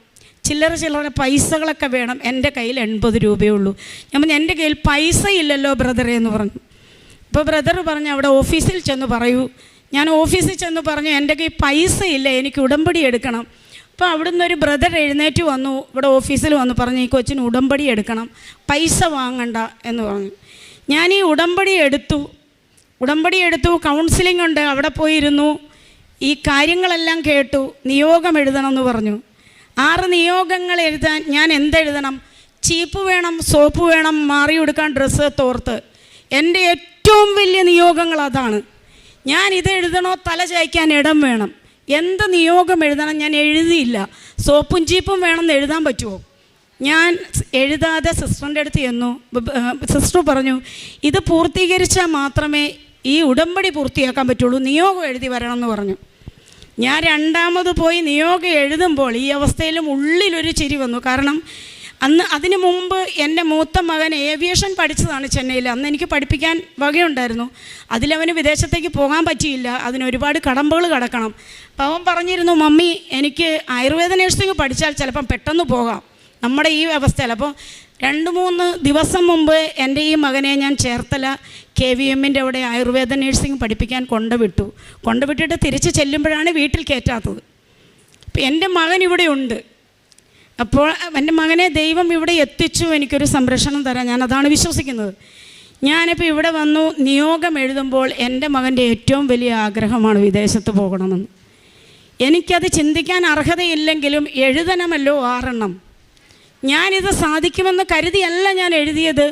ചില്ലറ പൈസകളൊക്കെ വേണം. എൻ്റെ കയ്യിൽ 80 രൂപയേ ഉള്ളൂ. ഞാൻ പറഞ്ഞു, എൻ്റെ കയ്യിൽ പൈസ ഇല്ലല്ലോ ബ്രദറെ എന്ന് പറഞ്ഞു. അപ്പോൾ ബ്രദർ പറഞ്ഞു, അവിടെ ഓഫീസിൽ ചെന്ന് പറയൂ. ഞാൻ ഓഫീസിൽ ചെന്ന് പറഞ്ഞു, എൻ്റെ കയ്യിൽ പൈസ ഇല്ല, എനിക്ക് ഉടമ്പടി എടുക്കണം. അപ്പോൾ അവിടുന്ന് ഒരു ബ്രദർ എഴുന്നേറ്റ് വന്നു, ഇവിടെ ഓഫീസിൽ വന്ന് പറഞ്ഞു, ഈ കൊച്ചിന് ഉടമ്പടി എടുക്കണം, പൈസ വാങ്ങണ്ട എന്ന് പറഞ്ഞു. ഞാൻ ഈ ഉടമ്പടി എടുത്തു. ഉടമ്പടി എടുത്തു, കൗൺസിലിംഗ് ഉണ്ട്, അവിടെ പോയിരുന്നു. ഈ കാര്യങ്ങളെല്ലാം കേട്ടു. നിയോഗം എഴുതണമെന്ന് പറഞ്ഞു. 6 നിയോഗങ്ങൾ എഴുതാൻ ഞാൻ എന്തെഴുതണം? ചീപ്പ് വേണം, സോപ്പ് വേണം, മാറി കൊടുക്കാൻ ഡ്രസ്സ്, തോർത്ത്. എൻ്റെ ഏറ്റവും വലിയ നിയോഗങ്ങൾ അതാണ്. ഞാൻ ഇത് എഴുതണോ? തല ചായ്ക്കാൻ ഇടം വേണം. എന്ത് നിയോഗം എഴുതണം? ഞാൻ എഴുതിയില്ല. സോപ്പും ചീപ്പും വേണമെന്ന് എഴുതാൻ പറ്റുമോ? ഞാൻ എഴുതാതെ സിസ്റ്ററിൻ്റെ അടുത്ത് ചെന്നു. സിസ്റ്റർ പറഞ്ഞു, ഇത് പൂർത്തീകരിച്ചാൽ മാത്രമേ ഈ ഉടമ്പടി പൂർത്തിയാക്കാൻ പറ്റുള്ളൂ, നിയോഗം എഴുതി വരണമെന്ന് പറഞ്ഞു. ഞാൻ രണ്ടാമത് പോയി നിയോഗം എഴുതുമ്പോൾ ഈ അവസ്ഥയിലും ഉള്ളിലൊരു ചിരി വന്നു. കാരണം അതിന് മുമ്പ് എൻ്റെ മൂത്ത മകൻ ഏവിയേഷൻ പഠിച്ചതാണ് ചെന്നൈയിൽ. അന്ന് എനിക്ക് പഠിപ്പിക്കാൻ വകയുണ്ടായിരുന്നു. അതിലവന് വിദേശത്തേക്ക് പോകാൻ പറ്റിയില്ല. അതിനൊരുപാട് കടമ്പകൾ കടക്കണം. അപ്പം അവൻ പറഞ്ഞിരുന്നു, മമ്മി എനിക്ക് ആയുർവേദ നഴ്സിംഗ് പഠിച്ചാൽ ചിലപ്പം പെട്ടെന്ന് പോകാം നമ്മുടെ ഈ അവസ്ഥയിൽ. അപ്പോൾ 2-3 ദിവസം മുമ്പ് എൻ്റെ ഈ മകനെ ഞാൻ ചേർത്തല KVMൻ്റെ അവിടെ ആയുർവേദ നഴ്സിംഗ് പഠിപ്പിക്കാൻ കൊണ്ടുവിട്ടിട്ട് തിരിച്ച് ചെല്ലുമ്പോഴാണ് വീട്ടിൽ കയറ്റാത്തത്. അപ്പം എൻ്റെ മകൻ ഇവിടെ ഉണ്ട്. അപ്പോൾ എൻ്റെ മകനെ ദൈവം ഇവിടെ എത്തിച്ചു, എനിക്കൊരു സംരക്ഷണം തരാൻ. ഞാൻ അതാണ് വിശ്വസിക്കുന്നത്. ഞാനിപ്പോൾ ഇവിടെ വന്നു നിയോഗം എഴുതുമ്പോൾ എൻ്റെ മകൻ്റെ ഏറ്റവും വലിയ ആഗ്രഹമാണ് വിദേശത്ത് പോകണമെന്ന്. എനിക്കത് ചിന്തിക്കാൻ അർഹതയില്ലെങ്കിലും എഴുതണമല്ലോ 6 എണ്ണം. ഞാനിത് സാധിക്കുമെന്ന് കരുതിയല്ല ഞാൻ എഴുതിയത്.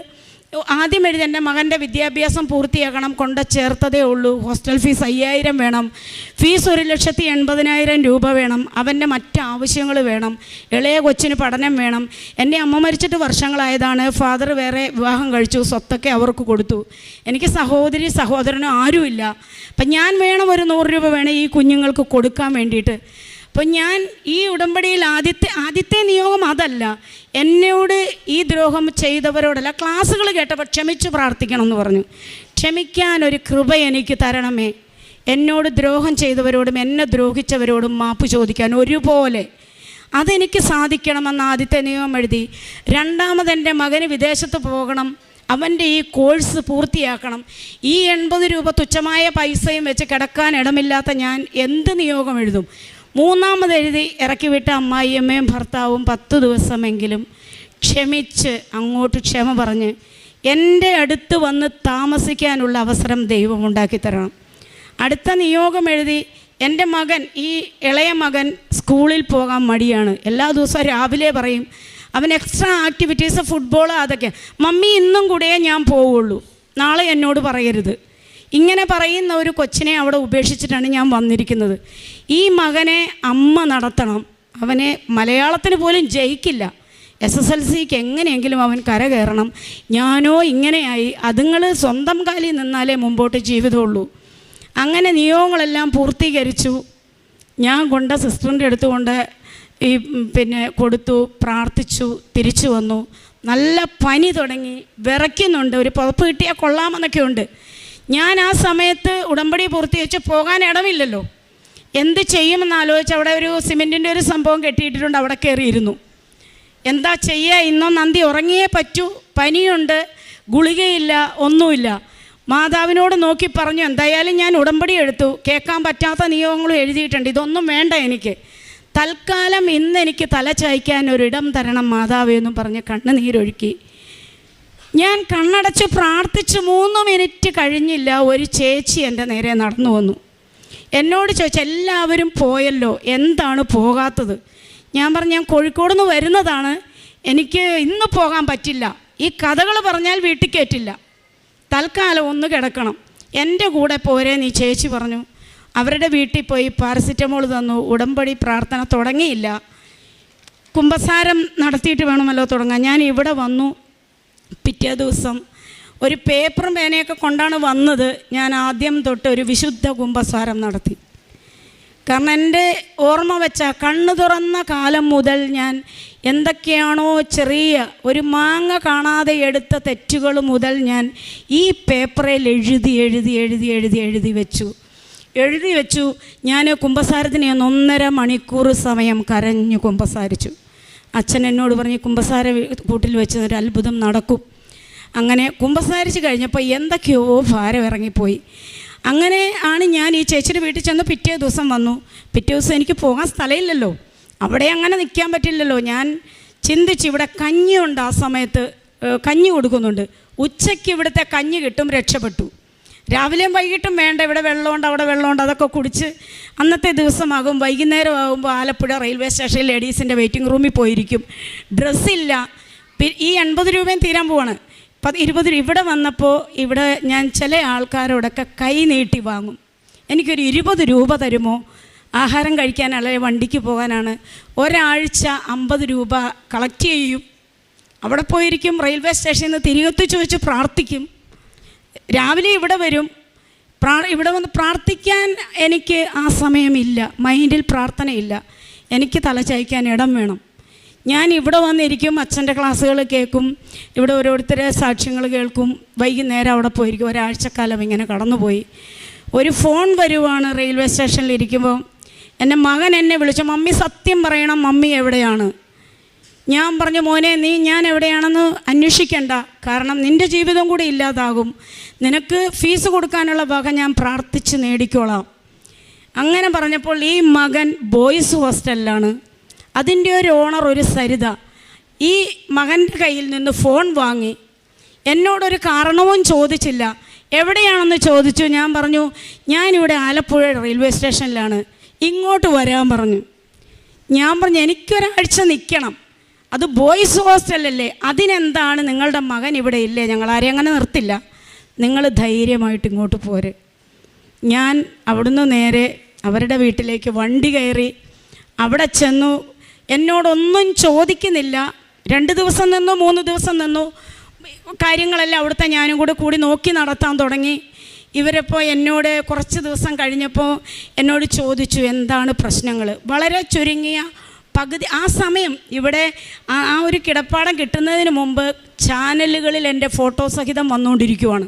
ആദ്യം എഴുതി എൻ്റെ മകൻ്റെ വിദ്യാഭ്യാസം പൂർത്തിയാക്കണം, കൊണ്ട് ചേർത്തതേ ഉള്ളൂ. ഹോസ്റ്റൽ ഫീസ് 5000 വേണം, ഫീസ് 1,80,000 രൂപ വേണം, അവൻ്റെ മറ്റ് ആവശ്യങ്ങൾ വേണം, ഇളയ കൊച്ചിന് പഠനം വേണം. എൻ്റെ അമ്മ മരിച്ചിട്ട് വർഷങ്ങളായതാണ്. ഫാദർ വേറെ വിവാഹം കഴിച്ചു, സ്വത്തൊക്കെ അവർക്ക് കൊടുത്തു. എനിക്ക് സഹോദരനും ആരുമില്ല. അപ്പം ഞാൻ വേണം, ഒരു 100 രൂപ വേണം ഈ കുഞ്ഞുങ്ങൾക്ക് കൊടുക്കാൻ വേണ്ടിയിട്ട്. അപ്പം ഞാൻ ഈ ഉടമ്പടിയിൽ ആദ്യത്തെ നിയോഗം അതല്ല, എന്നോട് ഈ ദ്രോഹം ചെയ്തവരോടല്ല, ക്ലാസ്സുകൾ കേട്ടപ്പോൾ ക്ഷമിച്ച് പ്രാർത്ഥിക്കണം എന്ന് പറഞ്ഞു. ക്ഷമിക്കാനൊരു കൃപ എനിക്ക് തരണമേ. എന്നോട് ദ്രോഹം ചെയ്തവരോടും എന്നെ ദ്രോഹിച്ചവരോടും മാപ്പ് ചോദിക്കാൻ ഒരുപോലെ അതെനിക്ക് സാധിക്കണമെന്ന് ആദ്യത്തെ നിയമം എഴുതി. രണ്ടാമത് എൻ്റെ മകന് വിദേശത്ത് പോകണം, അവൻ്റെ ഈ കോഴ്സ് പൂർത്തിയാക്കണം. ഈ 80 രൂപ തുച്ഛമായ പൈസയും വെച്ച് കിടക്കാൻ ഇടമില്ലാത്ത ഞാൻ എന്ത് നിയോഗം എഴുതും? മൂന്നാമത് എഴുതി ഇറക്കി വിട്ട അമ്മായിയമ്മയും ഭർത്താവും 10 ദിവസമെങ്കിലും ക്ഷമിച്ച് അങ്ങോട്ട് ക്ഷമ പറഞ്ഞ് എൻ്റെ അടുത്ത് വന്ന് താമസിക്കാനുള്ള അവസരം ദൈവം ഉണ്ടാക്കി തരണം. അടുത്ത നിയോഗം എഴുതി എൻ്റെ മകൻ, ഈ ഇളയ മകൻ സ്കൂളിൽ പോകാൻ മടിയാണ്. എല്ലാ ദിവസവും രാവിലെ പറയും, അവൻ എക്സ്ട്രാ ആക്ടിവിറ്റീസ്, ഫുട്ബോൾ, അതൊക്കെ. മമ്മി ഇന്നും കൂടെ ഞാൻ പോവുള്ളൂ, നാളെ എന്നോട് പറയരുത്. ഇങ്ങനെ പറയുന്ന ഒരു കൊച്ചിനെ അവിടെ ഉപേക്ഷിച്ചിട്ടാണ് ഞാൻ വന്നിരിക്കുന്നത്. ഈ മകനെ അമ്മ നടത്തണം. അവനെ മലയാളത്തിന് പോലും ജയിക്കില്ല. SSLCക്ക് എങ്ങനെയെങ്കിലും അവൻ കരകയറണം. ഞാനോ ഇങ്ങനെയായി. അതുങ്ങൾ സ്വന്തം കാലിൽ നിന്നാലേ മുമ്പോട്ട് ജീവിതമുള്ളൂ. അങ്ങനെ നിയോഗങ്ങളെല്ലാം പൂർത്തീകരിച്ചു. ഞാൻ സിസ്റ്ററിൻ്റെ അടുത്തുകൊണ്ട് കൊടുത്തു, പ്രാർത്ഥിച്ചു, തിരിച്ചു വന്നു. നല്ല പനി തുടങ്ങി, വിറയ്ക്കുന്നുണ്ട്. ഒരു പുതപ്പ് കിട്ടിയാൽ കൊള്ളാമെന്നൊക്കെ ഉണ്ട്. ഞാൻ ആ സമയത്ത് ഉടമ്പടി പൂർത്തീകരിച്ച് പോകാൻ ഇടമില്ലല്ലോ. എന്ത് ചെയ്യുമെന്ന് ആലോചിച്ച് അവിടെ ഒരു സിമെൻറ്റിൻ്റെ ഒരു സംഭവം കെട്ടിയിട്ടിട്ടുണ്ട്, അവിടെ കയറിയിരുന്നു. എന്താ ചെയ്യുക? ഇന്നോ നന്ദി ഉറങ്ങിയേ പറ്റൂ, പനിയുണ്ട്, ഗുളികയില്ല, ഒന്നുമില്ല. മാതാവിനോട് നോക്കി പറഞ്ഞു, എന്തായാലും ഞാൻ ഉടമ്പടി എടുത്തു, കേൾക്കാൻ പറ്റാത്ത നിയോഗങ്ങളും എഴുതിയിട്ടുണ്ട്, ഇതൊന്നും വേണ്ട എനിക്ക്. തൽക്കാലം ഇന്ന് എനിക്ക് തല ചായ്ക്കാൻ ഒരിടം തരണം മാതാവേ എന്നും പറഞ്ഞ് കണ്ണുനീരൊഴുക്കി. ഞാൻ കണ്ണടച്ച് പ്രാർത്ഥിച്ച് 3 മിനിറ്റ് കഴിഞ്ഞില്ല, ഒരു ചേച്ചി എൻ്റെ നേരെ നടന്നു വന്നു. എന്നോട് ചോദിച്ചു, എല്ലാവരും പോയല്ലോ, എന്താണ് പോകാത്തത്? ഞാൻ പറഞ്ഞു, ഞാൻ കോഴിക്കോട് നിന്ന് വരുന്നതാണ്, എനിക്ക് ഇന്ന് പോകാൻ പറ്റില്ല. ഈ കഥകൾ പറഞ്ഞാൽ വീട്ടിൽ കയറ്റില്ല, തൽക്കാലം ഒന്ന് കിടക്കണം, എൻ്റെ കൂടെ പോരെ നീ. ചേച്ചി പറഞ്ഞു. അവരുടെ വീട്ടിൽ പോയി പാരസിറ്റമോൾ തന്നു. ഉടമ്പടി പ്രാർത്ഥന തുടങ്ങിയില്ല, കുമ്പസാരം നടത്തിയിട്ട് വേണമല്ലോ തുടങ്ങാൻ. ഞാൻ ഇവിടെ വന്നു. പിറ്റേ ദിവസം ഒരു പേപ്പറും പേനയൊക്കെ കൊണ്ടാണ് വന്നത്. ഞാൻ ആദ്യം തൊട്ട് ഒരു വിശുദ്ധ കുമ്പസാരം നടത്തി. കാരണം എൻ്റെ ഓർമ്മ വെച്ച കണ്ണു തുറന്ന കാലം മുതൽ ഞാൻ എന്തൊക്കെയാണോ ചെറിയ ഒരു മാങ്ങ കാണാതെ എടുത്ത തെറ്റുകൾ മുതൽ ഞാൻ ഈ പേപ്പറിൽ എഴുതി വെച്ചു. ഞാൻ കുമ്പസാരത്തിന് 1.5 മണിക്കൂർ സമയം കരഞ്ഞു കുമ്പസാരിച്ചു. അച്ഛൻ എന്നോട് പറഞ്ഞ്, കുമ്പസാര കൂട്ടിൽ വെച്ച് ഒരു അത്ഭുതം നടക്കും. അങ്ങനെ കുമ്പസാരിച്ച് കഴിഞ്ഞപ്പോൾ എന്തൊക്കെയോ ഭാരം ഇറങ്ങിപ്പോയി. അങ്ങനെ ആണ് ഞാൻ ഈ ചേച്ചിയുടെ വീട്ടിൽ ചെന്ന് പിറ്റേ ദിവസം വന്നു. പിറ്റേ ദിവസം എനിക്ക് പോകാൻ സ്ഥലമില്ലല്ലോ, അവിടെ അങ്ങനെ നിൽക്കാൻ പറ്റില്ലല്ലോ. ഞാൻ ചിന്തിച്ച്, ഇവിടെ കഞ്ഞിയുണ്ട്, ആ സമയത്ത് കഞ്ഞി കൊടുക്കുന്നുണ്ട്, ഉച്ചയ്ക്ക് ഇവിടുത്തെ കഞ്ഞി കിട്ടും, രക്ഷപ്പെട്ടു. രാവിലെയും വൈകിട്ടും വേണ്ട, ഇവിടെ വെള്ളമുണ്ട് അവിടെ വെള്ളമുണ്ട്, അതൊക്കെ കുടിച്ച് അന്നത്തെ ദിവസമാകും. വൈകുന്നേരം ആകുമ്പോൾ ആലപ്പുഴ റെയിൽവേ സ്റ്റേഷനിൽ ലേഡീസിൻ്റെ വെയിറ്റിംഗ് റൂമിൽ പോയിരിക്കും. ഡ്രസ്സില്ല. ഈ 80 രൂപയും തീരാൻ പോവാണ്. 20 രൂപ. ഇവിടെ വന്നപ്പോൾ ഇവിടെ ഞാൻ ചില ആൾക്കാരോടൊക്കെ കൈ നീട്ടി വാങ്ങും. എനിക്കൊരു 20 രൂപ തരുമോ, ആഹാരം കഴിക്കാനല്ല, വണ്ടിക്ക് പോകാനാണ്. ഒരാഴ്ച 50 രൂപ കളക്ട് ചെയ്യും. അവിടെ പോയിരിക്കും. റെയിൽവേ സ്റ്റേഷനിൽ നിന്ന് തിരികെത്തി ചോദിച്ച് പ്രാർത്ഥിക്കും. രാവിലെ ഇവിടെ വരും. ഇവിടെ വന്ന് പ്രാർത്ഥിക്കാൻ എനിക്ക് ആ സമയമില്ല. മൈൻഡിൽ പ്രാർത്ഥനയില്ല. എനിക്ക് തലചായ്ക്കാൻ ഇടം വേണം. ഞാൻ ഇവിടെ വന്നിരിക്കും, അച്ഛൻ്റെ ക്ലാസ്സുകൾ കേൾക്കും, ഇവിടെ ഓരോരുത്തരെ സാക്ഷ്യങ്ങൾ കേൾക്കും. വൈകുന്നേരം അവിടെ പോയിരിക്കും. ഒരാഴ്ചക്കാലം ഇങ്ങനെ കടന്നുപോയി. ഒരു ഫോൺ വരുവാണ് റെയിൽവേ സ്റ്റേഷനിൽ ഇരിക്കുമ്പോൾ. എൻ്റെ മകൻ എന്നെ വിളിച്ചു, മമ്മി സത്യം പറയണം, മമ്മി എവിടെയാണ്? ഞാൻ പറഞ്ഞു, മോനെ നീ ഞാൻ എവിടെയാണെന്ന് അന്വേഷിക്കണ്ട, കാരണം നിൻ്റെ ജീവിതം കൂടി ഇല്ലാതാകും. നിനക്ക് ഫീസ് കൊടുക്കാനുള്ള വക ഞാൻ പ്രാർത്ഥിച്ച് നേടിക്കോളാം. അങ്ങനെ പറഞ്ഞപ്പോൾ ഈ മകൻ ബോയ്സ് ഹോസ്റ്റലിലാണ്. അതിൻ്റെ ഒരു ഓണർ ഒരു സരിത ഈ മകൻ്റെ കയ്യിൽ നിന്ന് ഫോൺ വാങ്ങി. എന്നോടൊരു കാരണവും ചോദിച്ചില്ല. എവിടെയാണെന്ന് ചോദിച്ചു. ഞാൻ പറഞ്ഞു, ഞാനിവിടെ ആലപ്പുഴ റെയിൽവേ സ്റ്റേഷനിലാണ്, ഇങ്ങോട്ട് വരാൻ പറഞ്ഞു. ഞാൻ പറഞ്ഞു, എനിക്കൊരാഴ്ച നിൽക്കണം, അത് ബോയ്സ് ഹോസ്റ്റലല്ലേ, അതിനെന്താണ്, നിങ്ങളുടെ മകൻ ഇവിടെ ഇല്ലേ, ഞങ്ങളാരെയും അങ്ങനെ നിർത്തില്ല, നിങ്ങൾ ധൈര്യമായിട്ട് ഇങ്ങോട്ട് പോരെ. ഞാൻ അവിടുന്ന് നേരെ അവരുടെ വീട്ടിലേക്ക് വണ്ടി കയറി. അവിടെ ചെന്നു. എന്നോടൊന്നും ചോദിക്കുന്നില്ല. 2 ദിവസം നിന്നു, 3 ദിവസം നിന്നു. കാര്യങ്ങളെല്ലാം അവിടുത്തെ ഞാനും കൂടി നോക്കി നടത്താൻ തുടങ്ങി. ഇവരിപ്പോൾ എന്നോട് കുറച്ച് ദിവസം കഴിഞ്ഞപ്പോൾ എന്നോട് ചോദിച്ചു, എന്താണ് പ്രശ്നങ്ങൾ. വളരെ ചുരുങ്ങിയ പകുതി ആ സമയം ഇവിടെ ആ ഒരു കിടപ്പാടം കിട്ടുന്നതിന് മുമ്പ് ചാനലുകളിൽ എൻ്റെ ഫോട്ടോ സഹിതം വന്നുകൊണ്ടിരിക്കുവാണ്.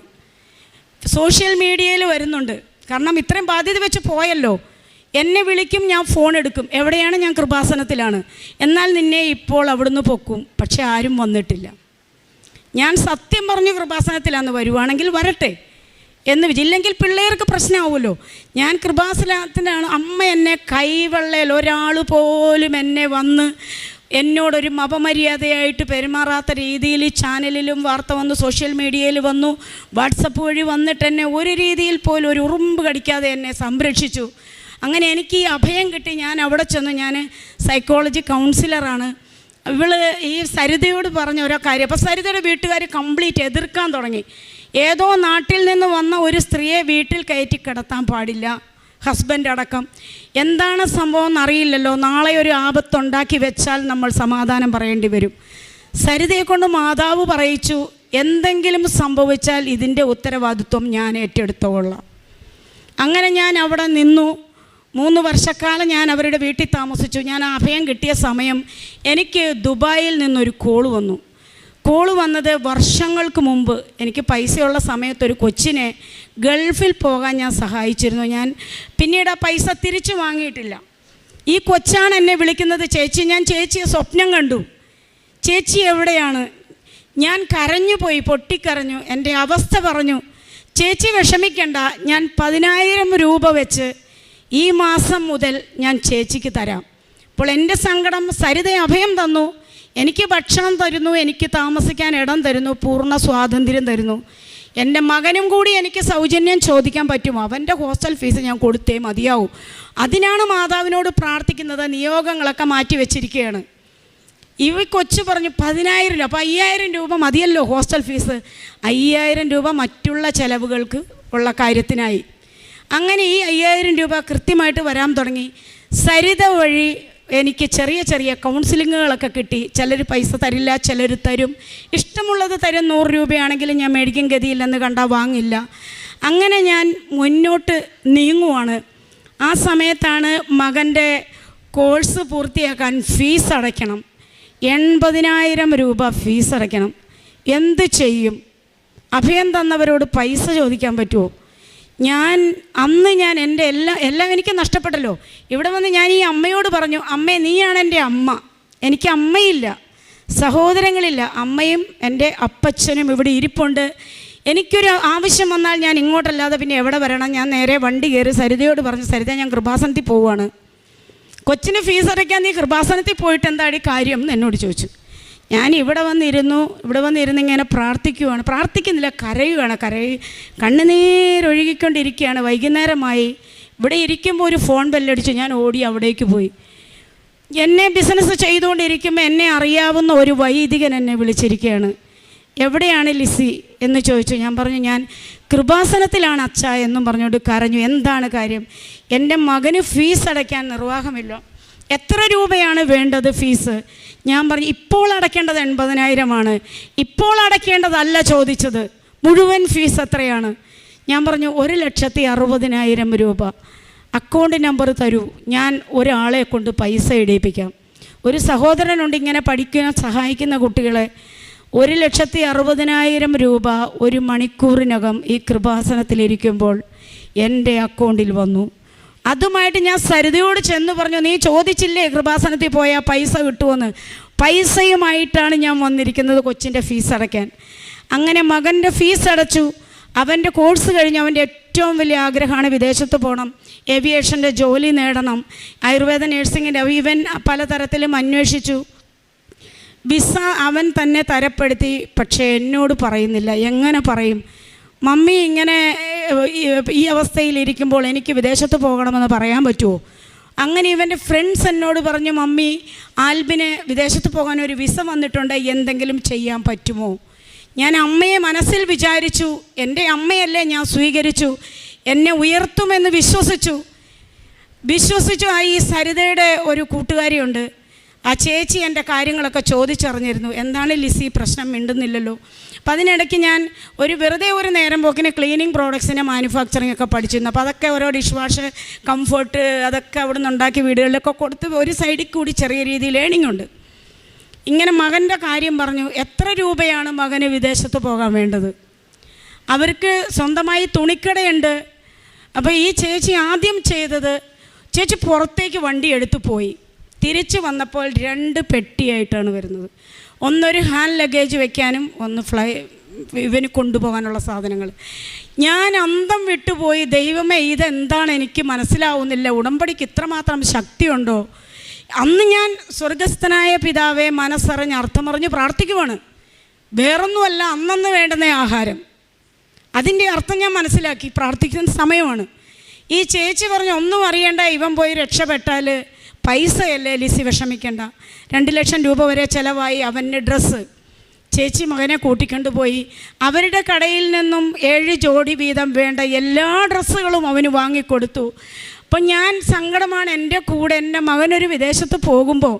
സോഷ്യൽ മീഡിയയിൽ വരുന്നുണ്ട്. കാരണം ഇത്രയും ബാധ്യത വെച്ച് പോയല്ലോ. എന്നെ വിളിക്കും, ഞാൻ ഫോൺ എടുക്കും. എവിടെയാണ്? ഞാൻ കൃപാസനത്തിലാണ്. എന്നാൽ നിന്നെ ഇപ്പോൾ അവിടുന്ന് പൊക്കും. പക്ഷെ ആരും വന്നിട്ടില്ല. ഞാൻ സത്യം പറഞ്ഞു കൃപാസനത്തിലാന്ന്, വരുവാണെങ്കിൽ വരട്ടെ എന്ന് ഇല്ലെങ്കിൽ പിള്ളേർക്ക് പ്രശ്നമാവുമല്ലോ. ഞാൻ കൃപാസനത്തിലാണ്. അമ്മ എന്നെ കൈവെള്ളയിൽ ഒരാൾ പോലും എന്നെ വന്ന് എന്നോടൊരു അപമര്യാദയായിട്ട് പെരുമാറാത്ത രീതിയിൽ ചാനലിലും വാർത്ത വന്നു, സോഷ്യൽ മീഡിയയിൽ വന്നു, വാട്സപ്പ് വഴി വന്നിട്ട് എന്നെ ഒരു രീതിയിൽ പോലും ഒരു ഉറുമ്പ് കടിക്കാതെ എന്നെ സംരക്ഷിച്ചു. അങ്ങനെ എനിക്ക് ഈ അഭയം കിട്ടി. ഞാൻ അവിടെ ചെന്നു. ഞാൻ സൈക്കോളജി കൗൺസിലറാണ്. ഇവള് ഈ സരിതയോട് പറഞ്ഞ ഓരോ കാര്യം. അപ്പോൾ സരിതയുടെ വീട്ടുകാർ കംപ്ലീറ്റ് എതിർക്കാൻ തുടങ്ങി. ഏതോ നാട്ടിൽ നിന്ന് വന്ന ഒരു സ്ത്രീയെ വീട്ടിൽ കയറ്റി കിടത്താൻ പാടില്ല, ഹസ്ബൻഡ് അടക്കം. എന്താണ് സംഭവം എന്നറിയില്ലല്ലോ, നാളെ ഒരു ആപത്തുണ്ടാക്കി വെച്ചാൽ നമ്മൾ സമാധാനം പറയേണ്ടി വരും. സരിതയെ കൊണ്ട് മാതാവ് പറയിച്ചു, എന്തെങ്കിലും സംഭവിച്ചാൽ ഇതിൻ്റെ ഉത്തരവാദിത്വം ഞാൻ ഏറ്റെടുത്തോളാം. അങ്ങനെ ഞാൻ അവിടെ നിന്നു. 3 വർഷക്കാലം ഞാൻ അവരുടെ വീട്ടിൽ താമസിച്ചു. ഞാൻ അഭയം കിട്ടിയ സമയം എനിക്ക് ദുബായിൽ നിന്നൊരു കോള് വന്നു. കോള് വന്നത് വർഷങ്ങൾക്ക് മുമ്പ് എനിക്ക് പൈസയുള്ള സമയത്തൊരു കൊച്ചിനെ ഗൾഫിൽ പോകാൻ ഞാൻ സഹായിച്ചിരുന്നു. ഞാൻ പിന്നീട് ആ പൈസ തിരിച്ചു വാങ്ങിയിട്ടില്ല. ഈ കൊച്ചാണ് എന്നെ വിളിക്കുന്നത്, ചേച്ചി. ഞാൻ ചേച്ചിയെ സ്വപ്നം കണ്ടു, ചേച്ചി എവിടെയാണ്? ഞാൻ കരഞ്ഞു പോയി, പൊട്ടിക്കരഞ്ഞു, എൻ്റെ അവസ്ഥ പറഞ്ഞു. ചേച്ചി വിഷമിക്കണ്ട, ഞാൻ 10,000 രൂപ വെച്ച് ഈ മാസം മുതൽ ഞാൻ ചേച്ചിക്ക് തരാം. അപ്പോൾ എൻ്റെ സങ്കടം, സരിത അഭയം തന്നു, എനിക്ക് ഭക്ഷണം തരുന്നു, എനിക്ക് താമസിക്കാൻ ഇടം തരുന്നു, പൂർണ്ണ സ്വാതന്ത്ര്യം തരുന്നു. എൻ്റെ മകനും കൂടി എനിക്ക് സൗജന്യം ചോദിക്കാൻ പറ്റുമോ? അവൻ്റെ ഹോസ്റ്റൽ ഫീസ് ഞാൻ കൊടുത്തേ മതിയാവും. അതിനാണ് മാതാവിനോട് പ്രാർത്ഥിക്കുന്നത്. നിയോഗങ്ങളൊക്കെ മാറ്റി വെച്ചിരിക്കുകയാണ്. ഈ കൊച്ചു പറഞ്ഞു 10,000 രൂപ. അപ്പോൾ 5,000 രൂപ മതിയല്ലോ ഹോസ്റ്റൽ ഫീസ്. 5,000 രൂപ മറ്റുള്ള ചിലവുകൾക്ക് ഉള്ള കാര്യത്തിനായി. അങ്ങനെ ഈ 5,000 രൂപ കൃത്യമായിട്ട് വരാൻ തുടങ്ങി. സരിത വഴി എനിക്ക് ചെറിയ ചെറിയ കൗൺസിലിങ്ങുകളൊക്കെ കിട്ടി. ചിലർ പൈസ തരില്ല, ചിലർ തരും. ഇഷ്ടമുള്ളത് തരും. 100 രൂപയാണെങ്കിലും ഞാൻ മേടിക്കും, ഗതിയില്ലെന്ന് കണ്ടാൽ വാങ്ങില്ല. അങ്ങനെ ഞാൻ മുന്നോട്ട് നീങ്ങുവാണ്. ആ സമയത്താണ് മകൻ്റെ കോഴ്സ് പൂർത്തിയാക്കാൻ ഫീസ് അടയ്ക്കണം. 80,000 രൂപ ഫീസ് അടയ്ക്കണം. എന്ത് ചെയ്യും? അഭയം തന്നവരോട് പൈസ ചോദിക്കാൻ പറ്റുമോ? അന്ന് ഞാൻ എൻ്റെ എല്ലാം എനിക്ക് നഷ്ടപ്പെട്ടല്ലോ. ഇവിടെ വന്ന് ഞാൻ ഈ അമ്മയോട് പറഞ്ഞു, അമ്മേ നീയാണ് എൻ്റെ അമ്മ, എനിക്ക് അമ്മയില്ല, സഹോദരങ്ങളില്ല. അമ്മയും എൻ്റെ അപ്പച്ചനും ഇവിടെ ഇരിപ്പുണ്ട്. എനിക്കൊരു ആവശ്യം വന്നാൽ ഞാൻ ഇങ്ങോട്ടല്ലാതെ പിന്നെ എവിടെ വരണം? ഞാൻ നേരെ വണ്ടി കയറി സരിതയോട് പറഞ്ഞു, സരിത ഞാൻ കൃപാസനത്തിൽ പോവുകയാണ്, കൊച്ചിന് ഫീസ് അടയ്ക്കാൻ നീ കൃപാസനത്തിൽ പോയിട്ട് എന്താടി കാര്യം എന്ന് എന്നോട് ചോദിച്ചു. ഞാൻ ഇവിടെ വന്നിരുന്ന് ഇങ്ങനെ പ്രാർത്ഥിക്കുന്നില്ല, കരയുകയാണ്. കണ്ണുനീരൊഴുകിക്കൊണ്ടിരിക്കുകയാണ്. വൈകുന്നേരമായി. ഇവിടെ ഇരിക്കുമ്പോൾ ഒരു ഫോൺ ബെല്ലടിച്ചു. ഞാൻ ഓടി അവിടേക്ക് പോയി. എന്നെ ബിസിനസ് ചെയ്തുകൊണ്ടിരിക്കുമ്പോൾ എന്നെ അറിയാവുന്ന ഒരു വൈദികൻ എന്നെ വിളിച്ചിരിക്കുകയാണ്. എവിടെയാണ് ലിസി എന്ന് ചോദിച്ചു. ഞാൻ പറഞ്ഞു ഞാൻ കൃപാസനത്തിലാണ് അച്ഛാ എന്നും പറഞ്ഞുകൊണ്ട് കരഞ്ഞു. എന്താണ് കാര്യം? എൻ്റെ മകന് ഫീസ് അടയ്ക്കാൻ നിർവാഹമില്ല. എത്ര രൂപയാണ് വേണ്ടത് ഫീസ്? ഞാൻ പറഞ്ഞു ഇപ്പോൾ അടയ്ക്കേണ്ടത് 80,000 ഇപ്പോൾ അടയ്ക്കേണ്ടതല്ല ചോദിച്ചത്, മുഴുവൻ ഫീസ് എത്രയാണ്? ഞാൻ പറഞ്ഞു 1,60,000 രൂപ. അക്കൗണ്ട് നമ്പർ തരൂ, ഞാൻ ഒരാളെ കൊണ്ട് പൈസ ഇടിയിപ്പിക്കാം. ഒരു സഹോദരനുണ്ട് ഇങ്ങനെ പഠിക്കാൻ സഹായിക്കുന്ന കുട്ടികളെ. 1,60,000 രൂപ 1 മണിക്കൂറിനകം ഈ കൃപാസനത്തിലിരിക്കുമ്പോൾ എൻ്റെ അക്കൗണ്ടിൽ വന്നു. അതുമായിട്ട് ഞാൻ സരിതയോട് ചെന്ന് പറഞ്ഞു, നീ ചോദിച്ചില്ലേ കൃപാസനത്തിൽ പോയാൽ പൈസ കിട്ടുമെന്ന്? പൈസയുമായിട്ടാണ് ഞാൻ വന്നിരിക്കുന്നത് കൊച്ചിൻ്റെ ഫീസ് അടയ്ക്കാൻ. അങ്ങനെ മകൻ്റെ ഫീസ് അടച്ചു. അവൻ്റെ കോഴ്സ് കഴിഞ്ഞ് അവൻ്റെ ഏറ്റവും വലിയ ആഗ്രഹമാണ് വിദേശത്ത് പോകണം, ഏവിയേഷൻ്റെ ജോലി നേടണം, ആയുർവേദ നഴ്സിങ്ങിൻ്റെ. ഇവൻ പലതരത്തിലും അന്വേഷിച്ചു. വിസ അവൻ തന്നെ തരപ്പെടുത്തി. പക്ഷേ എന്നോട് പറയുന്നില്ല. എങ്ങനെ പറയും? മമ്മി ഇങ്ങനെ ഈ അവസ്ഥയിലിരിക്കുമ്പോൾ എനിക്ക് വിദേശത്ത് പോകണമെന്ന് പറയാൻ പറ്റുമോ? അങ്ങനെ ഇവൻ്റെ ഫ്രണ്ട്സ് എന്നോട് പറഞ്ഞു, മമ്മി ആൽബിന് വിദേശത്ത് പോകാൻ ഒരു വിസ വന്നിട്ടുണ്ട്, എന്തെങ്കിലും ചെയ്യാൻ പറ്റുമോ? ഞാൻ അമ്മയെ മനസ്സിൽ വിചാരിച്ചു. എൻ്റെ അമ്മയല്ലേ, ഞാൻ സ്വീകരിച്ചു. എന്നെ ഉയർത്തുമെന്ന് വിശ്വസിച്ചു. ഈ സരിതയുടെ ഒരു കൂട്ടുകാരിയുണ്ട്. ആ ചേച്ചി എൻ്റെ കാര്യങ്ങളൊക്കെ ചോദിച്ചറിഞ്ഞിരുന്നു. എന്താണ് ലിസി പ്രശ്നം? മിണ്ടുന്നില്ലല്ലോ. അപ്പം അതിനിടയ്ക്ക് ഞാൻ വെറുതെ ഒരു നേരം പോക്കിന് ക്ലീനിങ് പ്രോഡക്ട്സിൻ്റെ മാനുഫാക്ചറിങ് ഒക്കെ പഠിച്ചിരുന്നു. അപ്പോൾ അതൊക്കെ ഓരോ ഡിഷ് വാഷ്, കംഫർട്ട്, അതൊക്കെ അവിടെ നിന്ന് ഉണ്ടാക്കി വീടുകളിലൊക്കെ കൊടുത്ത് ഒരു സൈഡിൽ കൂടി ചെറിയ രീതിയിൽ ഏണിംഗ് ഉണ്ട്. ഇങ്ങനെ മകൻ്റെ കാര്യം പറഞ്ഞു. എത്ര രൂപയാണ് മകന് വിദേശത്ത് പോകാൻ വേണ്ടത്? അവർക്ക് സ്വന്തമായി തുണിക്കടയുണ്ട്. അപ്പോൾ ഈ ചേച്ചി ആദ്യം ചെയ്തത്, ചേച്ചി പുറത്തേക്ക് വണ്ടി എടുത്തു പോയി. തിരിച്ച് വന്നപ്പോൾ 2 പെട്ടിയായിട്ടാണ് വരുന്നത്. ഒന്നൊരു ഹാൻഡ് ലഗേജ് വെക്കാനും ഒന്ന് ഇവന് കൊണ്ടുപോകാനുള്ള സാധനങ്ങൾ. ഞാൻ അന്തം വിട്ടുപോയി. ദൈവമേ, ഇതെന്താണ് എനിക്ക് മനസ്സിലാവുന്നില്ല. ഉടമ്പടിക്ക് ഇത്രമാത്രം ശക്തിയുണ്ടോ? അന്ന് ഞാൻ സ്വർഗസ്ഥനായ പിതാവെ മനസ്സറിഞ്ഞ് അർത്ഥമറിഞ്ഞ് പ്രാർത്ഥിക്കുവാണ്. വേറൊന്നുമല്ല, അന്നന്ന് വേണ്ടുന്ന ആഹാരം, അതിൻ്റെ അർത്ഥം ഞാൻ മനസ്സിലാക്കി. പ്രാർത്ഥിക്കുന്ന സമയമാണ്. ഈ ചേച്ചി പറഞ്ഞു, ഒന്നും അറിയണ്ട, ഇവൻ പോയി രക്ഷപ്പെട്ടാൽ പൈസയല്ലേ ലിസി, വിഷമിക്കേണ്ട. 2 ലക്ഷം രൂപ വരെ ചിലവായി. അവൻ്റെ ഡ്രസ്സ് ചേച്ചി മകനെ കൂട്ടിക്കൊണ്ടുപോയി. അവരുടെ കടയിൽ നിന്നും 7 ജോഡി വീതം വേണ്ട എല്ലാ ഡ്രസ്സുകളും അവന് വാങ്ങിക്കൊടുത്തു. അപ്പം ഞാൻ സങ്കടമാണ്. എൻ്റെ കൂടെ എൻ്റെ മകനൊരു വിദേശത്ത് പോകുമ്പോൾ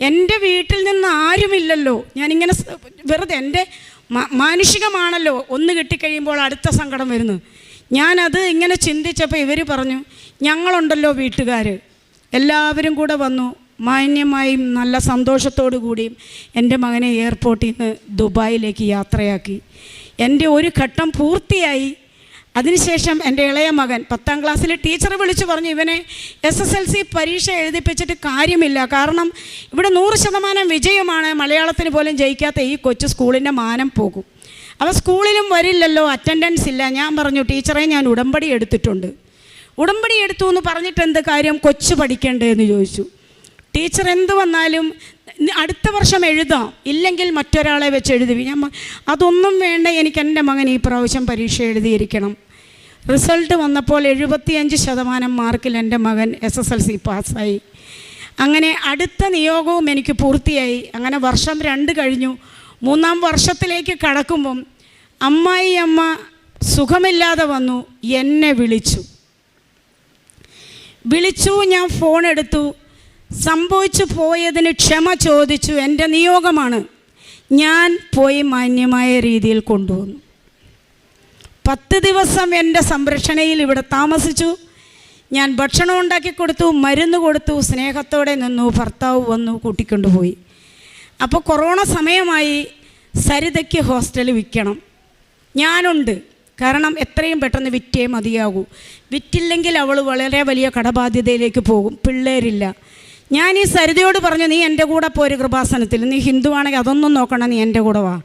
എൻ്റെ വീട്ടിൽ നിന്ന് ആരുമില്ലല്ലോ. ഞാനിങ്ങനെ വെറുതെ എൻ്റെ മാനുഷികമാണല്ലോ, ഒന്ന് കിട്ടിക്കഴിയുമ്പോൾ അടുത്ത സങ്കടം വരുന്നു. ഞാനത് ഇങ്ങനെ ചിന്തിച്ചപ്പോൾ ഇവർ പറഞ്ഞു, ഞങ്ങളുണ്ടല്ലോ വീട്ടുകാർ, എല്ലാവരും കൂടെ വന്നു. മാന്യമായും നല്ല സന്തോഷത്തോടു കൂടിയും എൻ്റെ മകനെ എയർപോർട്ടിൽ നിന്ന് ദുബായിലേക്ക് യാത്രയാക്കി. എൻ്റെ ഒരു ഘട്ടം പൂർത്തിയായി. അതിനുശേഷം എൻ്റെ ഇളയ മകൻ 10ാം ക്ലാസ്സിൽ ടീച്ചർ വിളിച്ചു പറഞ്ഞു, ഇവനെ SSLC പരീക്ഷ എഴുതിപ്പിച്ചിട്ട് കാര്യമില്ല, കാരണം ഇവിടെ 100% വിജയമാണ്, മലയാളത്തിന് പോലും ജയിക്കാത്ത ഈ കൊച്ചു സ്കൂളിൻ്റെ മാനം പോകും, അവ സ്കൂളിലും വരില്ലല്ലോ, അറ്റൻഡൻസ് ഇല്ല. ഞാൻ പറഞ്ഞു, ടീച്ചറെ ഞാൻ ഉടമ്പടി എടുത്തിട്ടുണ്ട്. ഉടമ്പടി എടുത്തു എന്ന് പറഞ്ഞിട്ട് എന്ത് കാര്യം, കൊച്ചു പഠിക്കേണ്ടതെന്ന് ചോദിച്ചു. ടീച്ചർ എന്ത് വന്നാലും അടുത്ത വർഷം എഴുതാം, ഇല്ലെങ്കിൽ മറ്റൊരാളെ വെച്ച് എഴുതി. ഞാൻ അതൊന്നും വേണ്ട, എനിക്ക് എൻ്റെ മകൻ ഈ പ്രാവശ്യം പരീക്ഷ എഴുതിയിരിക്കണം. റിസൾട്ട് വന്നപ്പോൾ 75% മാർക്കിൽ എൻ്റെ മകൻ SSLC പാസ്സായി. അങ്ങനെ അടുത്ത നിയോഗവും എനിക്ക് പൂർത്തിയായി. അങ്ങനെ വർഷം 2 കഴിഞ്ഞു. 3ാം വർഷത്തിലേക്ക് കടക്കുമ്പം അമ്മ സുഖമില്ലാതെ വന്നു. എന്നെ വിളിച്ചു. ഞാൻ ഫോൺ എടുത്തു. സംഭവിച്ചു പോയതിന് ക്ഷമ ചോദിച്ചു. എൻ്റെ നിയോഗമാണ്. ഞാൻ പോയി മാന്യമായ രീതിയിൽ കൊണ്ടുവന്നു. 10 ദിവസം എൻ്റെ സംരക്ഷണയിൽ ഇവിടെ താമസിച്ചു. ഞാൻ ഭക്ഷണം ഉണ്ടാക്കി കൊടുത്തു, മരുന്ന് കൊടുത്തു, സ്നേഹത്തോടെ നിന്നു. ഭർത്താവ് വന്നു, കൂട്ടിക്കൊണ്ടുപോയി. അപ്പോൾ കൊറോണ സമയമായി. സരിതയ്ക്ക് ഹോസ്റ്റലിൽ വിൽക്കണം. ഞാനുണ്ട്, കാരണം എത്രയും പെട്ടെന്ന് വിറ്റേ മതിയാകൂ. വിറ്റില്ലെങ്കിൽ അവൾ വളരെ വലിയ കടബാധ്യതയിലേക്ക് പോകും. പിള്ളേരില്ല. ഞാൻ ഈ സരിതയോട് പറഞ്ഞു, നീ എൻ്റെ കൂടെ പോര് കൃപാസനത്തിൽ, നീ ഹിന്ദുവാണെങ്കിൽ അതൊന്നും നോക്കണം, നീ എൻ്റെ കൂടെ വാ.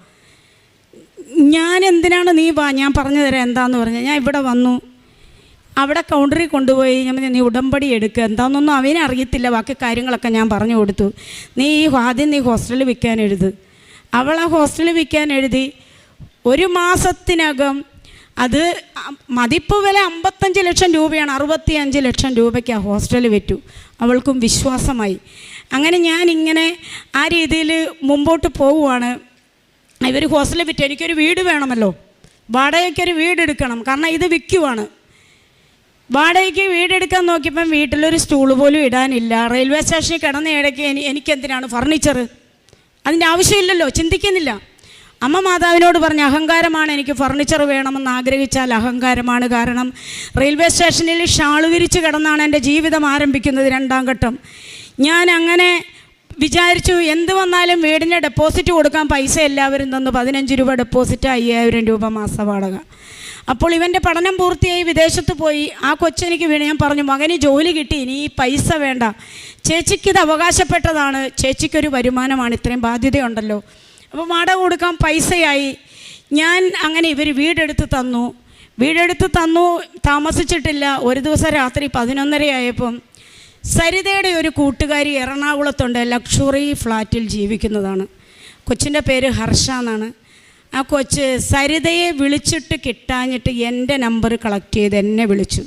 ഞാൻ എന്തിനാണ്, നീ വാ, ഞാൻ പറഞ്ഞു തരാം എന്താന്ന് പറഞ്ഞാൽ. ഞാൻ ഇവിടെ വന്നു. അവിടെ കൗണ്ടറിൽ കൊണ്ടുപോയി ഞാൻ നീ ഉടമ്പടി എടുക്കുക, എന്താണെന്നൊന്നും അവനെ അറിയത്തില്ല. ബാക്കി കാര്യങ്ങളൊക്കെ ഞാൻ പറഞ്ഞു കൊടുത്തു. നീ ആദ്യം ഹോസ്റ്റലിൽ വിൽക്കാൻ എഴുത്. അവളെ ഹോസ്റ്റലിൽ വിൽക്കാൻ എഴുതി. 1 മാസത്തിനകം അത് മതിപ്പ് വില 55 ലക്ഷം രൂപയാണ്. 65 ലക്ഷം രൂപയ്ക്ക് ആ ഹോസ്റ്റലിൽ വിറ്റു. അവൾക്കും വിശ്വാസമായി. അങ്ങനെ ഞാനിങ്ങനെ ആ രീതിയിൽ മുമ്പോട്ട് പോവുകയാണ്. ഇവർ ഹോസ്റ്റലിൽ വിറ്റ് എനിക്കൊരു വീട് വേണമല്ലോ, വാടകയ്ക്കൊരു വീടെടുക്കണം, കാരണം ഇത് വിൽക്കുവാണ്. വാടകയ്ക്ക് വീടെടുക്കാൻ നോക്കിയപ്പം വീട്ടിലൊരു സ്റ്റൂൾ പോലും ഇടാനില്ല. റെയിൽവേ സ്റ്റേഷനിൽ കിടന്ന ഇടയ്ക്ക് എനിക്കെന്തിനാണ് ഫർണിച്ചർ? അതിൻ്റെ ആവശ്യമില്ലല്ലോ, ചിന്തിക്കുന്നില്ല. അമ്മ മാതാവിനോട് പറഞ്ഞ അഹങ്കാരമാണ്, എനിക്ക് ഫർണിച്ചർ വേണമെന്ന് ആഗ്രഹിച്ചാൽ അഹങ്കാരമാണ്. കാരണം റെയിൽവേ സ്റ്റേഷനിൽ ഷാള് വിരിച്ച് കിടന്നാണ് എൻ്റെ ജീവിതം ആരംഭിക്കുന്നത്, 2ാം ഘട്ടം. ഞാൻ അങ്ങനെ വിചാരിച്ചു, എന്ത് വന്നാലും വീടിൻ്റെ ഡെപ്പോസിറ്റ് കൊടുക്കാൻ പൈസ എല്ലാവരും തന്നു. 15 രൂപ ഡെപ്പോസിറ്റ്, 5000 രൂപ മാസ വാടക. അപ്പോൾ ഇവൻ്റെ പഠനം പൂർത്തിയായി വിദേശത്ത് പോയി. ആ കൊച്ചെനിക്ക് വീണ് ഞാൻ പറഞ്ഞു, മകന് ജോലി കിട്ടി, ഇനി ഈ പൈസ വേണ്ട, ചേച്ചിക്കിത് അവകാശപ്പെട്ടതാണ്, ചേച്ചിക്കൊരു വരുമാനമാണ്, ഇത്രയും ബാധ്യതയുണ്ടല്ലോ. അപ്പോൾ വാടക കൊടുക്കാൻ പൈസയായി. ഞാൻ അങ്ങനെ ഇവർ വീടെടുത്ത് തന്നു. താമസിച്ചിട്ടില്ല. ഒരു ദിവസം രാത്രി 11:30 ആയപ്പം സരിതയുടെ ഒരു കൂട്ടുകാരി എറണാകുളത്തുണ്ട്, ലക്ഷറി ഫ്ലാറ്റിൽ ജീവിക്കുന്നതാണ്. കൊച്ചിൻ്റെ പേര് ഹർഷ എന്നാണ്. ആ കൊച്ച് സരിതയെ വിളിച്ചിട്ട് കിട്ടാഞ്ഞിട്ട് എൻ്റെ നമ്പർ കളക്ട് ചെയ്ത് എന്നെ വിളിച്ചു.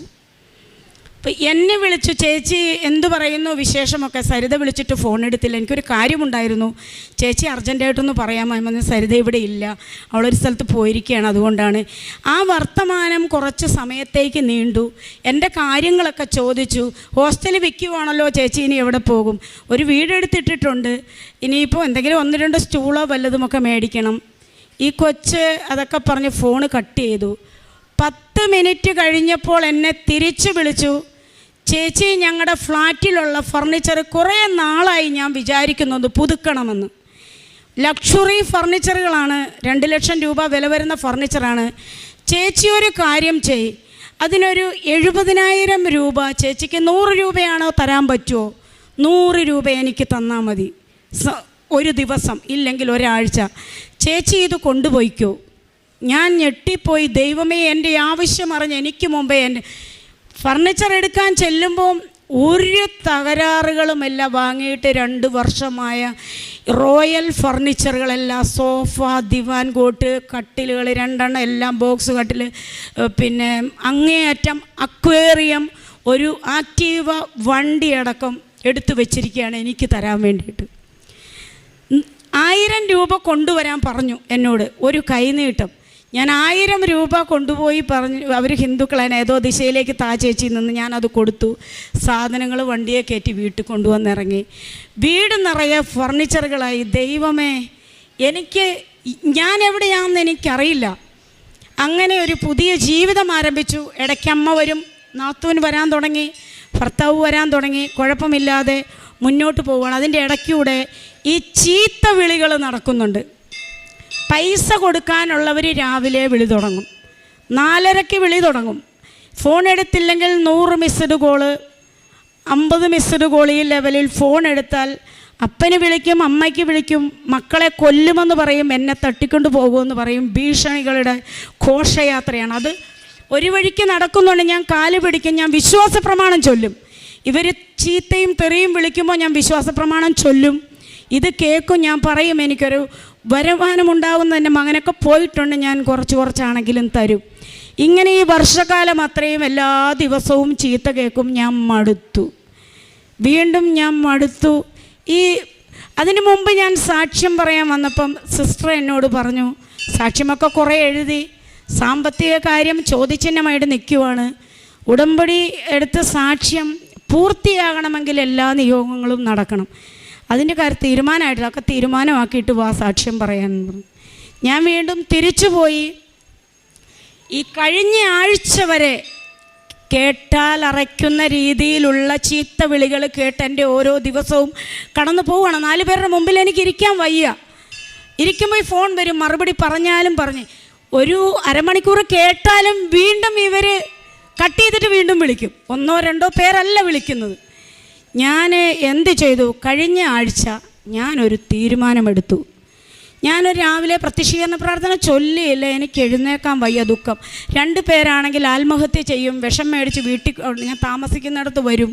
അപ്പോൾ എന്നെ വിളിച്ചു, ചേച്ചി എന്തു പറയുന്നു വിശേഷമൊക്കെ. സരിത വിളിച്ചിട്ട് ഫോൺ എടുത്തില്ല. എനിക്കൊരു കാര്യമുണ്ടായിരുന്നു, ചേച്ചി അർജൻറ്റായിട്ടൊന്ന് പറയാമെന്ന്. സരിത ഇവിടെ ഇല്ല, അവളൊരു സ്ഥലത്ത് പോയിരിക്കുകയാണ്, അതുകൊണ്ടാണ്. ആ വർത്തമാനം കുറച്ച് സമയത്തേക്ക് നീണ്ടു. എൻ്റെ കാര്യങ്ങളൊക്കെ ചോദിച്ചു. ഹോസ്റ്റലിൽ വിൽക്കുവാണല്ലോ ചേച്ചി, ഇനി എവിടെ പോകും? ഒരു വീടെടുത്തിട്ടിട്ടുണ്ട്, ഇനിയിപ്പോൾ എന്തെങ്കിലും 1-2 സ്റ്റൂളോ വല്ലതുമൊക്കെ മേടിക്കണം. ഈ കൊച്ച് അതൊക്കെ പറഞ്ഞ് ഫോണ് കട്ട് ചെയ്തു. 10 മിനിറ്റ് കഴിഞ്ഞപ്പോൾ എന്നെ തിരിച്ചു വിളിച്ചു, ചേച്ചി ഞങ്ങളുടെ ഫ്ലാറ്റിലുള്ള ഫർണിച്ചർ കുറേ നാളായി ഞാൻ വിചാരിക്കുന്നത് പുതുക്കണമെന്ന്. ലക്ഷറി ഫർണിച്ചറുകളാണ്, 2 ലക്ഷം രൂപ വില വരുന്ന ഫർണിച്ചറാണ്. ചേച്ചി ഒരു കാര്യം ചെയ്, അതിനൊരു 70,000 രൂപ, ചേച്ചിക്ക് 100 രൂപയാണോ തരാൻ പറ്റുമോ? 100 രൂപ എനിക്ക് തന്നാൽ മതി, ഒരു ദിവസം, ഇല്ലെങ്കിൽ ഒരാഴ്ച. ചേച്ചി ഇത് കൊണ്ടുപോയിക്കോ. ഞാൻ ഞെട്ടിപ്പോയി. ദൈവമേ, എൻ്റെ ആവശ്യം അറിഞ്ഞ് എനിക്ക് മുമ്പേ എൻ്റെ ഫർണിച്ചർ എടുക്കാൻ ചെല്ലുമ്പോൾ ഒരു തകരാറുകളുമെല്ലാം വാങ്ങിയിട്ട് 2 വർഷമായ റോയൽ ഫർണിച്ചറുകളെല്ലാം, സോഫ, ദിവാൻ കോട്ട്, കട്ടിലുകൾ 2 എല്ലാം ബോക്സ് കട്ടിൽ, പിന്നെ അങ്ങേയറ്റം അക്വേറിയം, ഒരു ആക്റ്റീവ വണ്ടിയടക്കം എടുത്തു വെച്ചിരിക്കുകയാണ് എനിക്ക് തരാൻ വേണ്ടിയിട്ട്. 1000 രൂപ കൊണ്ടുവരാൻ പറഞ്ഞു എന്നോട്, ഒരു കൈനീട്ടം. ഞാൻ 1000 രൂപ കൊണ്ടുപോയി പറഞ്ഞു. അവർ ഹിന്ദുക്കളാണ്, ഏതോ ദിശയിലേക്ക് ചേച്ചിയിൽ നിന്ന് ഞാനത് കൊടുത്തു. സാധനങ്ങൾ വണ്ടിയെ കയറ്റി വീട്ടിൽ കൊണ്ടുവന്നിറങ്ങി. വീട് നിറയെ ഫർണിച്ചറുകളായി. ദൈവമേ, ഞാൻ എവിടെയാണെന്ന് എനിക്കറിയില്ല. അങ്ങനെ ഒരു പുതിയ ജീവിതം ആരംഭിച്ചു. ഇടയ്ക്കമ്മ വരും, നാത്തൂൻ വരാൻ തുടങ്ങി, ഭർത്താവ് വരാൻ തുടങ്ങി. കുഴപ്പമില്ലാതെ മുന്നോട്ട് പോവുകയാണ്. അതിൻ്റെ ഇടയ്ക്കൂടെ ഈ ചീത്ത വിളികൾ നടക്കുന്നുണ്ട്. പൈസ കൊടുക്കാനുള്ളവർ രാവിലെ വിളി തുടങ്ങും, 4:30-ക്ക് വിളി തുടങ്ങും. ഫോൺ എടുത്തില്ലെങ്കിൽ 100 മിസ്ഡ് കോള്, 50 മിസ്ഡ് കോൾ. ഈ ലെവലിൽ ഫോൺ എടുത്താൽ അപ്പന് വിളിക്കും, അമ്മയ്ക്ക് വിളിക്കും, മക്കളെ കൊല്ലുമെന്ന് പറയും, എന്നെ തട്ടിക്കൊണ്ട് പോകുമെന്ന് പറയും. ഭീഷണികളുടെ ഘോഷയാത്രയാണ് അത്. ഒരു വഴിക്ക് നടക്കുന്നുണ്ട്. ഞാൻ കാല് പിടിക്കും, ഞാൻ വിശ്വാസ പ്രമാണം ചൊല്ലും. ഇവർ ചീത്തയും തെറിയും വിളിക്കുമ്പോൾ ഞാൻ വിശ്വാസ പ്രമാണം ചൊല്ലും. ഇത് കേൾക്കും, ഞാൻ പറയും, എനിക്കൊരു വരുമാനമുണ്ടാകുന്ന എൻ്റെ മകനൊക്കെ പോയിട്ടുണ്ട്, ഞാൻ കുറച്ചാണെങ്കിലും തരും. ഇങ്ങനെ ഈ വർഷകാലം അത്രയും എല്ലാ ദിവസവും ചീത്ത കേൾക്കും. ഞാൻ മടുത്തു, വീണ്ടും ഞാൻ മടുത്തു. അതിനു മുമ്പ് ഞാൻ സാക്ഷ്യം പറയാൻ വന്നപ്പം സിസ്റ്റർ എന്നോട് പറഞ്ഞു, സാക്ഷ്യമൊക്കെ കുറേ എഴുതി, സാമ്പത്തിക കാര്യം ചോദ്യചിഹ്നമായിട്ട് നിൽക്കുവാണ്. ഉടമ്പടി എടുത്ത് സാക്ഷ്യം പൂർത്തിയാകണമെങ്കിൽ എല്ലാ നിയോഗങ്ങളും നടക്കണം. അതിൻ്റെ കാര്യം തീരുമാനമായിട്ടില്ല, അതൊക്കെ തീരുമാനമാക്കിയിട്ട് വാ സാക്ഷ്യം പറയാൻ പറഞ്ഞു. ഞാൻ വീണ്ടും തിരിച്ചുപോയി. ഈ കഴിഞ്ഞ ആഴ്ച വരെ കേട്ടാൽ അറയ്ക്കുന്ന രീതിയിലുള്ള ചീത്ത വിളികൾ കേട്ട് എൻ്റെ ഓരോ ദിവസവും കടന്നു പോവുകയാണ്. 4 പേരുടെ മുമ്പിൽ എനിക്ക് ഇരിക്കാൻ വയ്യ. ഇരിക്കുമ്പോൾ ഫോൺ വരും, മറുപടി പറഞ്ഞാലും ഒരു അരമണിക്കൂർ കേട്ടാലും വീണ്ടും ഇവർ കട്ട് ചെയ്തിട്ട് വീണ്ടും വിളിക്കും. 1-2 പേരല്ല വിളിക്കുന്നത്. ഞാൻ എന്ത് ചെയ്തു? കഴിഞ്ഞ ആഴ്ച ഞാനൊരു തീരുമാനമെടുത്തു. ഞാനൊരു രാവിലെ പ്രത്യക്ഷീകരണ പ്രാർത്ഥന ചൊല്ലിയില്ല, എനിക്ക് എഴുന്നേക്കാൻ വയ്യ, ദുഃഖം. 2 പേരാണെങ്കിൽ ആത്മഹത്യ ചെയ്യും, വിഷം മേടിച്ച് വീട്ടിൽ ഞാൻ താമസിക്കുന്നിടത്ത് വരും.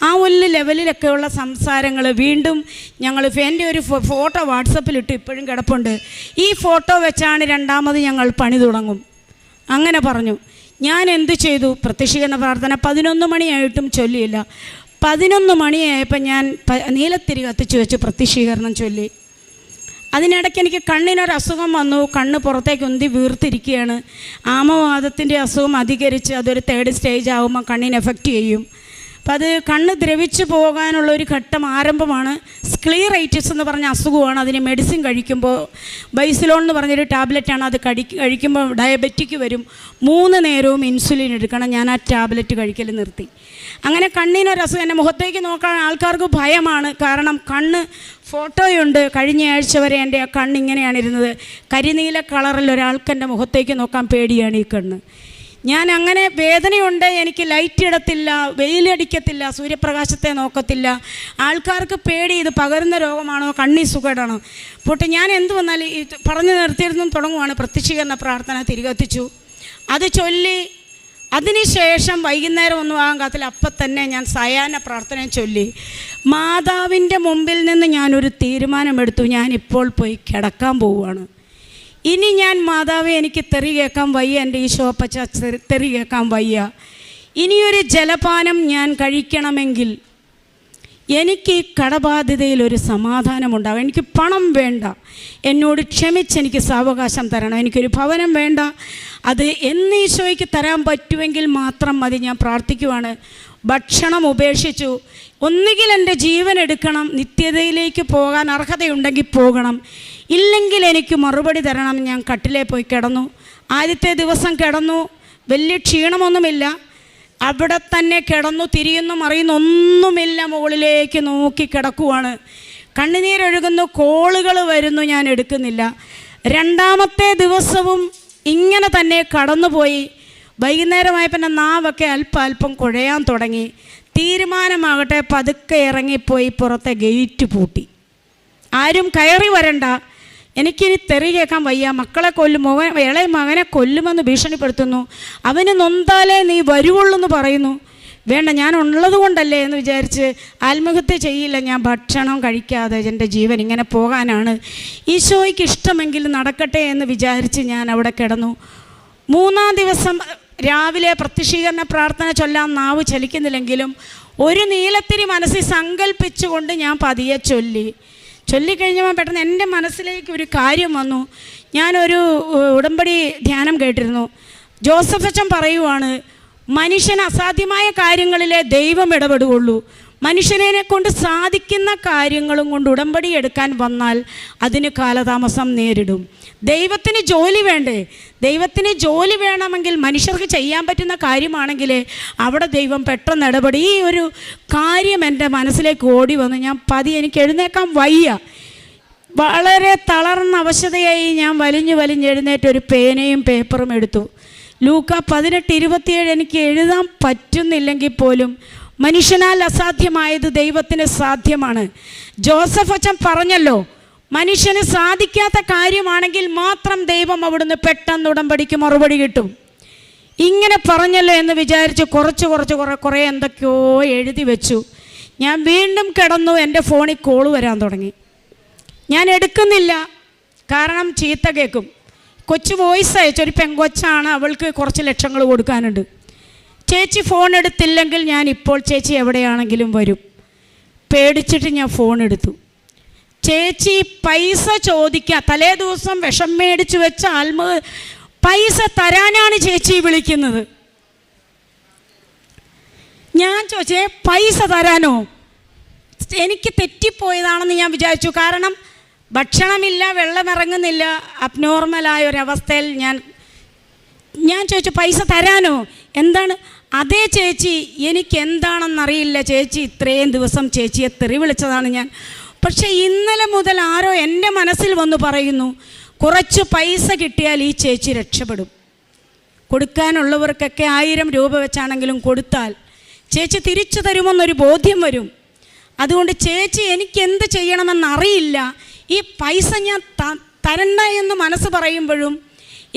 ആ ഒരു ലെവലിലൊക്കെയുള്ള സംസാരങ്ങൾ. വീണ്ടും ഞങ്ങൾ എൻ്റെ ഒരു ഫോട്ടോ വാട്സപ്പിലിട്ട് ഇപ്പോഴും കിടപ്പുണ്ട്. ഈ ഫോട്ടോ വെച്ചാണ് 2ാമത് ഞങ്ങൾ പണി തുടങ്ങും. അങ്ങനെ പറഞ്ഞു. ഞാൻ എന്ത് ചെയ്തു? പ്രത്യക്ഷീകരണ പ്രാർത്ഥന 11 മണിയായിട്ടും ചൊല്ലിയില്ല. 11 മണിയായപ്പോൾ ഞാൻ നീലത്തിരി കത്തിച്ച് വെച്ച് പ്രത്യക്ഷീകരണം ചൊല്ലി. അതിനിടയ്ക്ക് എനിക്ക് കണ്ണിനൊരസുഖം വന്നു. കണ്ണ് പുറത്തേക്ക് ഉന്തി വീർത്തിരിക്കുകയാണ്. ആമവാദത്തിൻ്റെ അസുഖം അധികരിച്ച് അതൊരു 3rd സ്റ്റേജ് ആകുമ്പോൾ കണ്ണിന് എഫക്റ്റ് ചെയ്യും. അപ്പം അത് കണ്ണ് ദ്രവിച്ചു പോകാനുള്ളൊരു ഘട്ടം ആരംഭമാണ്. സ്ക്ലീറൈറ്റിസ് എന്ന് പറഞ്ഞ അസുഖമാണ്. അതിന് മെഡിസിൻ കഴിക്കുമ്പോൾ ബൈസിലോൺ എന്ന് പറഞ്ഞൊരു ടാബ്ലറ്റാണ്. അത് കഴിക്കുമ്പോൾ ഡയബറ്റിക് വരും. 3 നേരവും ഇൻസുലിൻ എടുക്കണം. ഞാൻ ആ ടാബ്ലറ്റ് കഴിക്കൽ നിർത്തി. അങ്ങനെ കണ്ണിനൊരസുഖം. എൻ്റെ മുഖത്തേക്ക് നോക്കാൻ ആൾക്കാർക്ക് ഭയമാണ്. കാരണം കണ്ണ് ഫോട്ടോയുണ്ട്. കഴിഞ്ഞ ആഴ്ച വരെ എൻ്റെ ആ കണ്ണിങ്ങനെയാണ് ഇരുന്നത്. കരിനീല കളറിൽ ഒരാൾക്ക് എൻ്റെ മുഖത്തേക്ക് നോക്കാൻ പേടിയാണ് ഈ കണ്ണ്. ഞാൻ അങ്ങനെ വേദനയുണ്ട്. എനിക്ക് ലൈറ്റ് ഇടത്തില്ല, വെയിലടിക്കത്തില്ല, സൂര്യപ്രകാശത്തെ നോക്കത്തില്ല. ആൾക്കാർക്ക് പേടി, ഇത് പകരുന്ന രോഗമാണോ, കണ്ണി സുഖമാണോ. പോട്ടെ, ഞാൻ എന്ത് വന്നാലും ഈ പറഞ്ഞു നിർത്തിയിരുന്നും തുടങ്ങുവാണ്. പ്രത്യക്ഷീകരണ പ്രാർത്ഥന തിരികെത്തിച്ചു. അത് ചൊല്ലി അതിനുശേഷം വൈകുന്നേരം ഒന്നും ആകാൻ കാത്തില്ല. അപ്പം തന്നെ ഞാൻ സായാഹ്ന പ്രാർത്ഥന ചൊല്ലി മാതാവിൻ്റെ മുമ്പിൽ നിന്ന് ഞാനൊരു തീരുമാനമെടുത്തു. ഞാനിപ്പോൾ പോയി കിടക്കാൻ പോവുകയാണ്. ഇനി ഞാൻ മാതാവെ, എനിക്ക് തെറി കേൾക്കാൻ വയ്യ, എൻ്റെ ഈശോപ്പച്ച തെറി കേൾക്കാൻ വയ്യ. ഇനിയൊരു ജലപാനം ഞാൻ കഴിക്കണമെങ്കിൽ എനിക്ക് ഈ കടബാധ്യതയിലൊരു സമാധാനമുണ്ടാകും. എനിക്ക് പണം വേണ്ട, എന്നോട് ക്ഷമിച്ച് എനിക്ക് സാവകാശം തരണം. എനിക്കൊരു ഭവനം വേണ്ട, അത് എന്ന് ഈശോയ്ക്ക് തരാൻ പറ്റുമെങ്കിൽ മാത്രം മതി. ഞാൻ പ്രാർത്ഥിക്കുവാണ്. ഭക്ഷണം ഉപേക്ഷിച്ചു. ഒന്നുകിൽ എൻ്റെ ജീവൻ എടുക്കണം, നിത്യതയിലേക്ക് പോകാൻ അർഹതയുണ്ടെങ്കിൽ പോകണം, ഇല്ലെങ്കിൽ എനിക്ക് മറുപടി തരണം. ഞാൻ കട്ടിലേ പോയി കിടന്നു. ആദ്യത്തെ ദിവസം കിടന്നു, വലിയ ക്ഷീണമൊന്നുമില്ല. അവിടെ തന്നെ കിടന്നു, തിരിയുന്നു മറിയുന്നു ഒന്നുമില്ല. മുകളിലേക്ക് നോക്കി കിടക്കുവാണ്. കണ്ണുനീരൊഴുകുന്നു, കോളുകൾ വരുന്നു, ഞാൻ എടുക്കുന്നില്ല. 2ാമത്തെ ദിവസവും ഇങ്ങനെ തന്നെ കടന്നുപോയി. വൈകുന്നേരമായപ്പോൾ എൻ്റെ നാവൊക്കെ അല്പം കുഴയാൻ തുടങ്ങി. തീരുമാനമാകട്ടെ, പതുക്കെ ഇറങ്ങിപ്പോയി പുറത്തെ ഗേറ്റ് പൂട്ടി. ആരും കയറി വരണ്ട, എനിക്കിനി തെറി കേൾക്കാൻ വയ്യ. മക്കളെ കൊല്ലും, ഇളയ മകനെ കൊല്ലുമെന്ന് ഭീഷണിപ്പെടുത്തുന്നു. അവന് നൊന്താലേ നീ വരുവുള്ളൂ എന്ന് പറയുന്നു. വേണ്ട, ഞാൻ ഉള്ളത് കൊണ്ടല്ലേ എന്ന് വിചാരിച്ച് ആത്മഹത്യ ചെയ്യില്ല. ഞാൻ ഭക്ഷണം കഴിക്കാതെ എൻ്റെ ജീവൻ ഇങ്ങനെ പോകാനാണ്. ഈശോയ്ക്ക് ഇഷ്ടമെങ്കിൽ നടക്കട്ടെ എന്ന് വിചാരിച്ച് ഞാൻ അവിടെ കിടന്നു. 3ാം ദിവസം രാവിലെ പ്രത്യക്ഷീകരണ പ്രാർത്ഥന ചൊല്ലാൻ നാവ് ചലിക്കുന്നില്ലെങ്കിലും ഒരു നീലത്തിരി മനസ്സിൽ സങ്കല്പിച്ചുകൊണ്ട് ഞാൻ പതിയെ ചൊല്ലിക്കഴിഞ്ഞപ്പോൾ പെട്ടെന്ന് എൻ്റെ മനസ്സിലേക്ക് ഒരു കാര്യം വന്നു. ഞാനൊരു ഉടമ്പടി ധ്യാനം കേട്ടിരുന്നു. ജോസഫ് അച്ഛൻ പറയുവാണ്, മനുഷ്യന് അസാധ്യമായ കാര്യങ്ങളിലെ ദൈവം ഇടപെടുകയുള്ളൂ. മനുഷ്യനെ കൊണ്ട് സാധിക്കുന്ന കാര്യങ്ങളും കൊണ്ട് ഉടമ്പടി എടുക്കാൻ വന്നാൽ അതിന് കാലതാമസം നേരിടും. ദൈവത്തിന് ജോലി വേണ്ടേ? ദൈവത്തിന് ജോലി വേണമെങ്കിൽ മനുഷ്യർക്ക് ചെയ്യാൻ പറ്റുന്ന കാര്യമാണെങ്കിൽ അവിടെ ദൈവം പെട്ടെന്ന് ഇടപെടി. ഈ ഒരു കാര്യം എൻ്റെ മനസ്സിലേക്ക് ഓടി വന്നു. ഞാൻ എനിക്ക് എഴുന്നേക്കാൻ വയ്യ. വളരെ തളർന്ന അവശതയായി ഞാൻ വലിഞ്ഞെഴുന്നേറ്റ് ഒരു പേനയും പേപ്പറും എടുത്തു. ലൂക്ക 18:27 എനിക്ക് എഴുതാൻ പറ്റുന്നില്ലെങ്കിൽ പോലും മനുഷ്യനാൽ അസാധ്യമായത് ദൈവത്തിന് സാധ്യമാണ്. ജോസഫ് അച്ഛൻ പറഞ്ഞല്ലോ, മനുഷ്യന് സാധിക്കാത്ത കാര്യമാണെങ്കിൽ മാത്രം ദൈവം അവിടുന്ന് പെട്ടെന്ന് ഉടമ്പടിക്ക് മറുപടി കിട്ടും. ഇങ്ങനെ പറഞ്ഞല്ലോ എന്ന് വിചാരിച്ച് കുറേ എന്തൊക്കെയോ എഴുതി വെച്ചു. ഞാൻ വീണ്ടും കിടന്നു. എൻ്റെ ഫോണിൽ കോള് വരാൻ തുടങ്ങി. ഞാൻ എടുക്കുന്നില്ല, കാരണം ചീത്ത കേൾക്കും. കൊച്ചു വോയിസ് അയച്ചൊരു പെങ്കൊച്ചാണ്, അവൾക്ക് കുറച്ച് ലക്ഷങ്ങൾ കൊടുക്കാനുണ്ട്. ചേച്ചി ഫോൺ എടുത്തില്ലെങ്കിൽ ഞാൻ ഇപ്പോൾ ചേച്ചി എവിടെയാണെങ്കിലും വരും. പേടിച്ചിട്ട് ഞാൻ ഫോൺ എടുത്തു. ചേച്ചി പൈസ ചോദിക്കുക, തലേ ദിവസം വിഷം മേടിച്ചു വെച്ച പൈസ തരാനാണ് ചേച്ചി വിളിക്കുന്നത്. ഞാൻ ചോദിച്ചേ, പൈസ തരാനോ? എനിക്ക് തെറ്റിപ്പോയതാണെന്ന് ഞാൻ വിചാരിച്ചു. കാരണം ഭക്ഷണമില്ല, വെള്ളമിറങ്ങുന്നില്ല, അബ്നോർമലായ ഒരവസ്ഥയിൽ ഞാൻ ചോദിച്ചു, പൈസ തരാനോ? എന്താണ്? അതേ ചേച്ചി, എനിക്കെന്താണെന്നറിയില്ല ചേച്ചി, ഇത്രയും ദിവസം ചേച്ചിയെ തെറി വിളിച്ചതാണ് ഞാൻ. പക്ഷേ ഇന്നലെ മുതൽ ആരോ എൻ്റെ മനസ്സിൽ വന്ന് പറയുന്നു, കുറച്ച് പൈസ കിട്ടിയാൽ ഈ ചേച്ചി രക്ഷപ്പെടും. കൊടുക്കാനുള്ളവർക്കൊക്കെ 1000 രൂപ വെച്ചാണെങ്കിലും കൊടുത്താൽ ചേച്ചി തിരിച്ചു തരുമെന്നൊരു ബോധ്യം വരും. അതുകൊണ്ട് ചേച്ചി, എനിക്ക് എന്ത് ചെയ്യണമെന്നറിയില്ല, ഈ പൈസ ഞാൻ തരണ്ട എന്ന് മനസ്സ് പറയുമ്പോഴും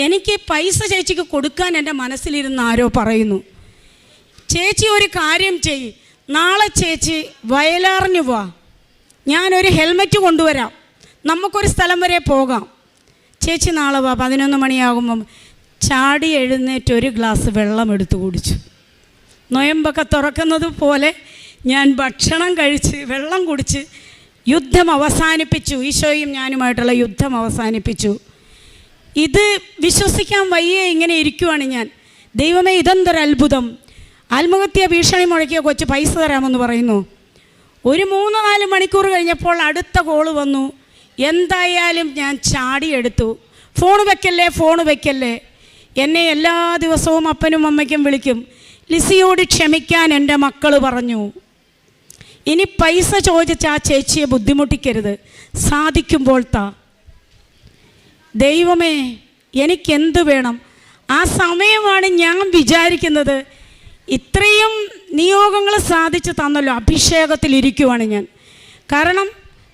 എനിക്ക് പൈസ ചേച്ചിക്ക് കൊടുക്കാൻ എൻ്റെ മനസ്സിലിരുന്ന് ആരോ പറയുന്നു, ചേച്ചി ഒരു കാര്യം ചെയ്യ്, നാളെ ചേച്ചി വയലാറിന് വാ, ഞാനൊരു ഹെൽമറ്റ് കൊണ്ടുവരാം, നമുക്കൊരു സ്ഥലം വരെ പോകാം, ചേച്ചി നാളെ വാ. 11 മണിയാകുമ്പം ചാടി എഴുന്നേറ്റ് ഒരു ഗ്ലാസ് വെള്ളം എടുത്തു കുടിച്ചു. നൊയമ്പൊക്കെ തുറക്കുന്നത് പോലെ ഞാൻ ഭക്ഷണം കഴിച്ച് വെള്ളം കുടിച്ച് യുദ്ധം അവസാനിപ്പിച്ചു. ഈശോയും ഞാനുമായിട്ടുള്ള യുദ്ധം അവസാനിപ്പിച്ചു. ഇത് വിശ്വസിക്കാൻ വയ്യേ, ഇങ്ങനെ ഇരിക്കുവാണ് ഞാൻ. ദൈവമേ, ഇതെന്തൊരു അത്ഭുതം! ആത്മഹത്യ ഭീഷണി മുഴക്കിയ കൊച്ച് പൈസ തരാമെന്ന് പറയുന്നു. ഒരു 3-4 മണിക്കൂർ കഴിഞ്ഞപ്പോൾ അടുത്ത കോള് വന്നു. എന്തായാലും ഞാൻ ചാടിയെടുത്തു. ഫോൺ വെക്കല്ലേ. എന്നെ എല്ലാ ദിവസവും അപ്പനും അമ്മയ്ക്കും വിളിക്കും. ലിസിയോട് ക്ഷമിക്കാൻ എൻ്റെ മക്കൾ പറഞ്ഞു. ഇനി പൈസ ചോദിച്ച് ആ ചേച്ചിയെ ബുദ്ധിമുട്ടിക്കരുത്, സാധിക്കുമ്പോൾ താ. ദൈവമേ, എനിക്കെന്ത് വേണം? ആ സമയമാണ് ഞാൻ വിചാരിക്കുന്നത്, ഇത്രയും നിയോഗങ്ങൾ സാധിച്ചു തന്നല്ലോ, അഭിഷേകത്തിലിരിക്കുവാണ് ഞാൻ. കാരണം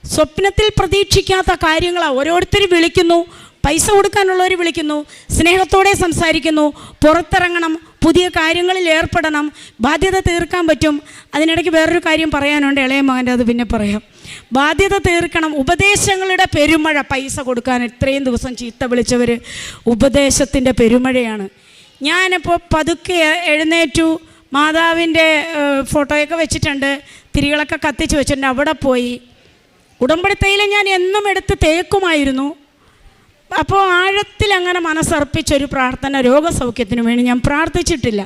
സ്വപ്നത്തിൽ പ്രതീക്ഷിക്കാത്ത കാര്യങ്ങളാണ്. ഓരോരുത്തരും വിളിക്കുന്നു, പൈസ കൊടുക്കാനുള്ളവർ വിളിക്കുന്നു, സ്നേഹത്തോടെ സംസാരിക്കുന്നു, പുറത്തിറങ്ങണം, പുതിയ കാര്യങ്ങളിൽ ഏർപ്പെടണം, ബാധ്യത തീർക്കാൻ പറ്റും. അതിനിടയ്ക്ക് വേറൊരു കാര്യം പറയാനുണ്ട്, ഇളയ മകൻ്റെ, അത് പിന്നെ പറയാം. ബാധ്യത തീർക്കണം, ഉപദേശങ്ങളുടെ പെരുമഴ. പൈസ കൊടുക്കാൻ ഇത്രയും ദിവസം ചീത്ത വിളിച്ചവർ, ഉപദേശത്തിൻ്റെ പെരുമഴയാണ്. ഞാനിപ്പോൾ പതുക്കെ എഴുന്നേറ്റു, മാതാവിൻ്റെ ഫോട്ടോയൊക്കെ വെച്ചിട്ടുണ്ട്, തിരികളൊക്കെ കത്തിച്ച് വെച്ചിട്ടുണ്ട്. അവിടെ പോയി ഉടമ്പടി തൈലം ഞാൻ എന്നും എടുത്ത് തേക്കുമായിരുന്നു. അപ്പോൾ ആഴത്തിൽ അങ്ങനെ മനസ്സർപ്പിച്ചൊരു പ്രാർത്ഥന, രോഗസൗഖ്യത്തിന് വേണ്ടി ഞാൻ പ്രാർത്ഥിച്ചിട്ടില്ല.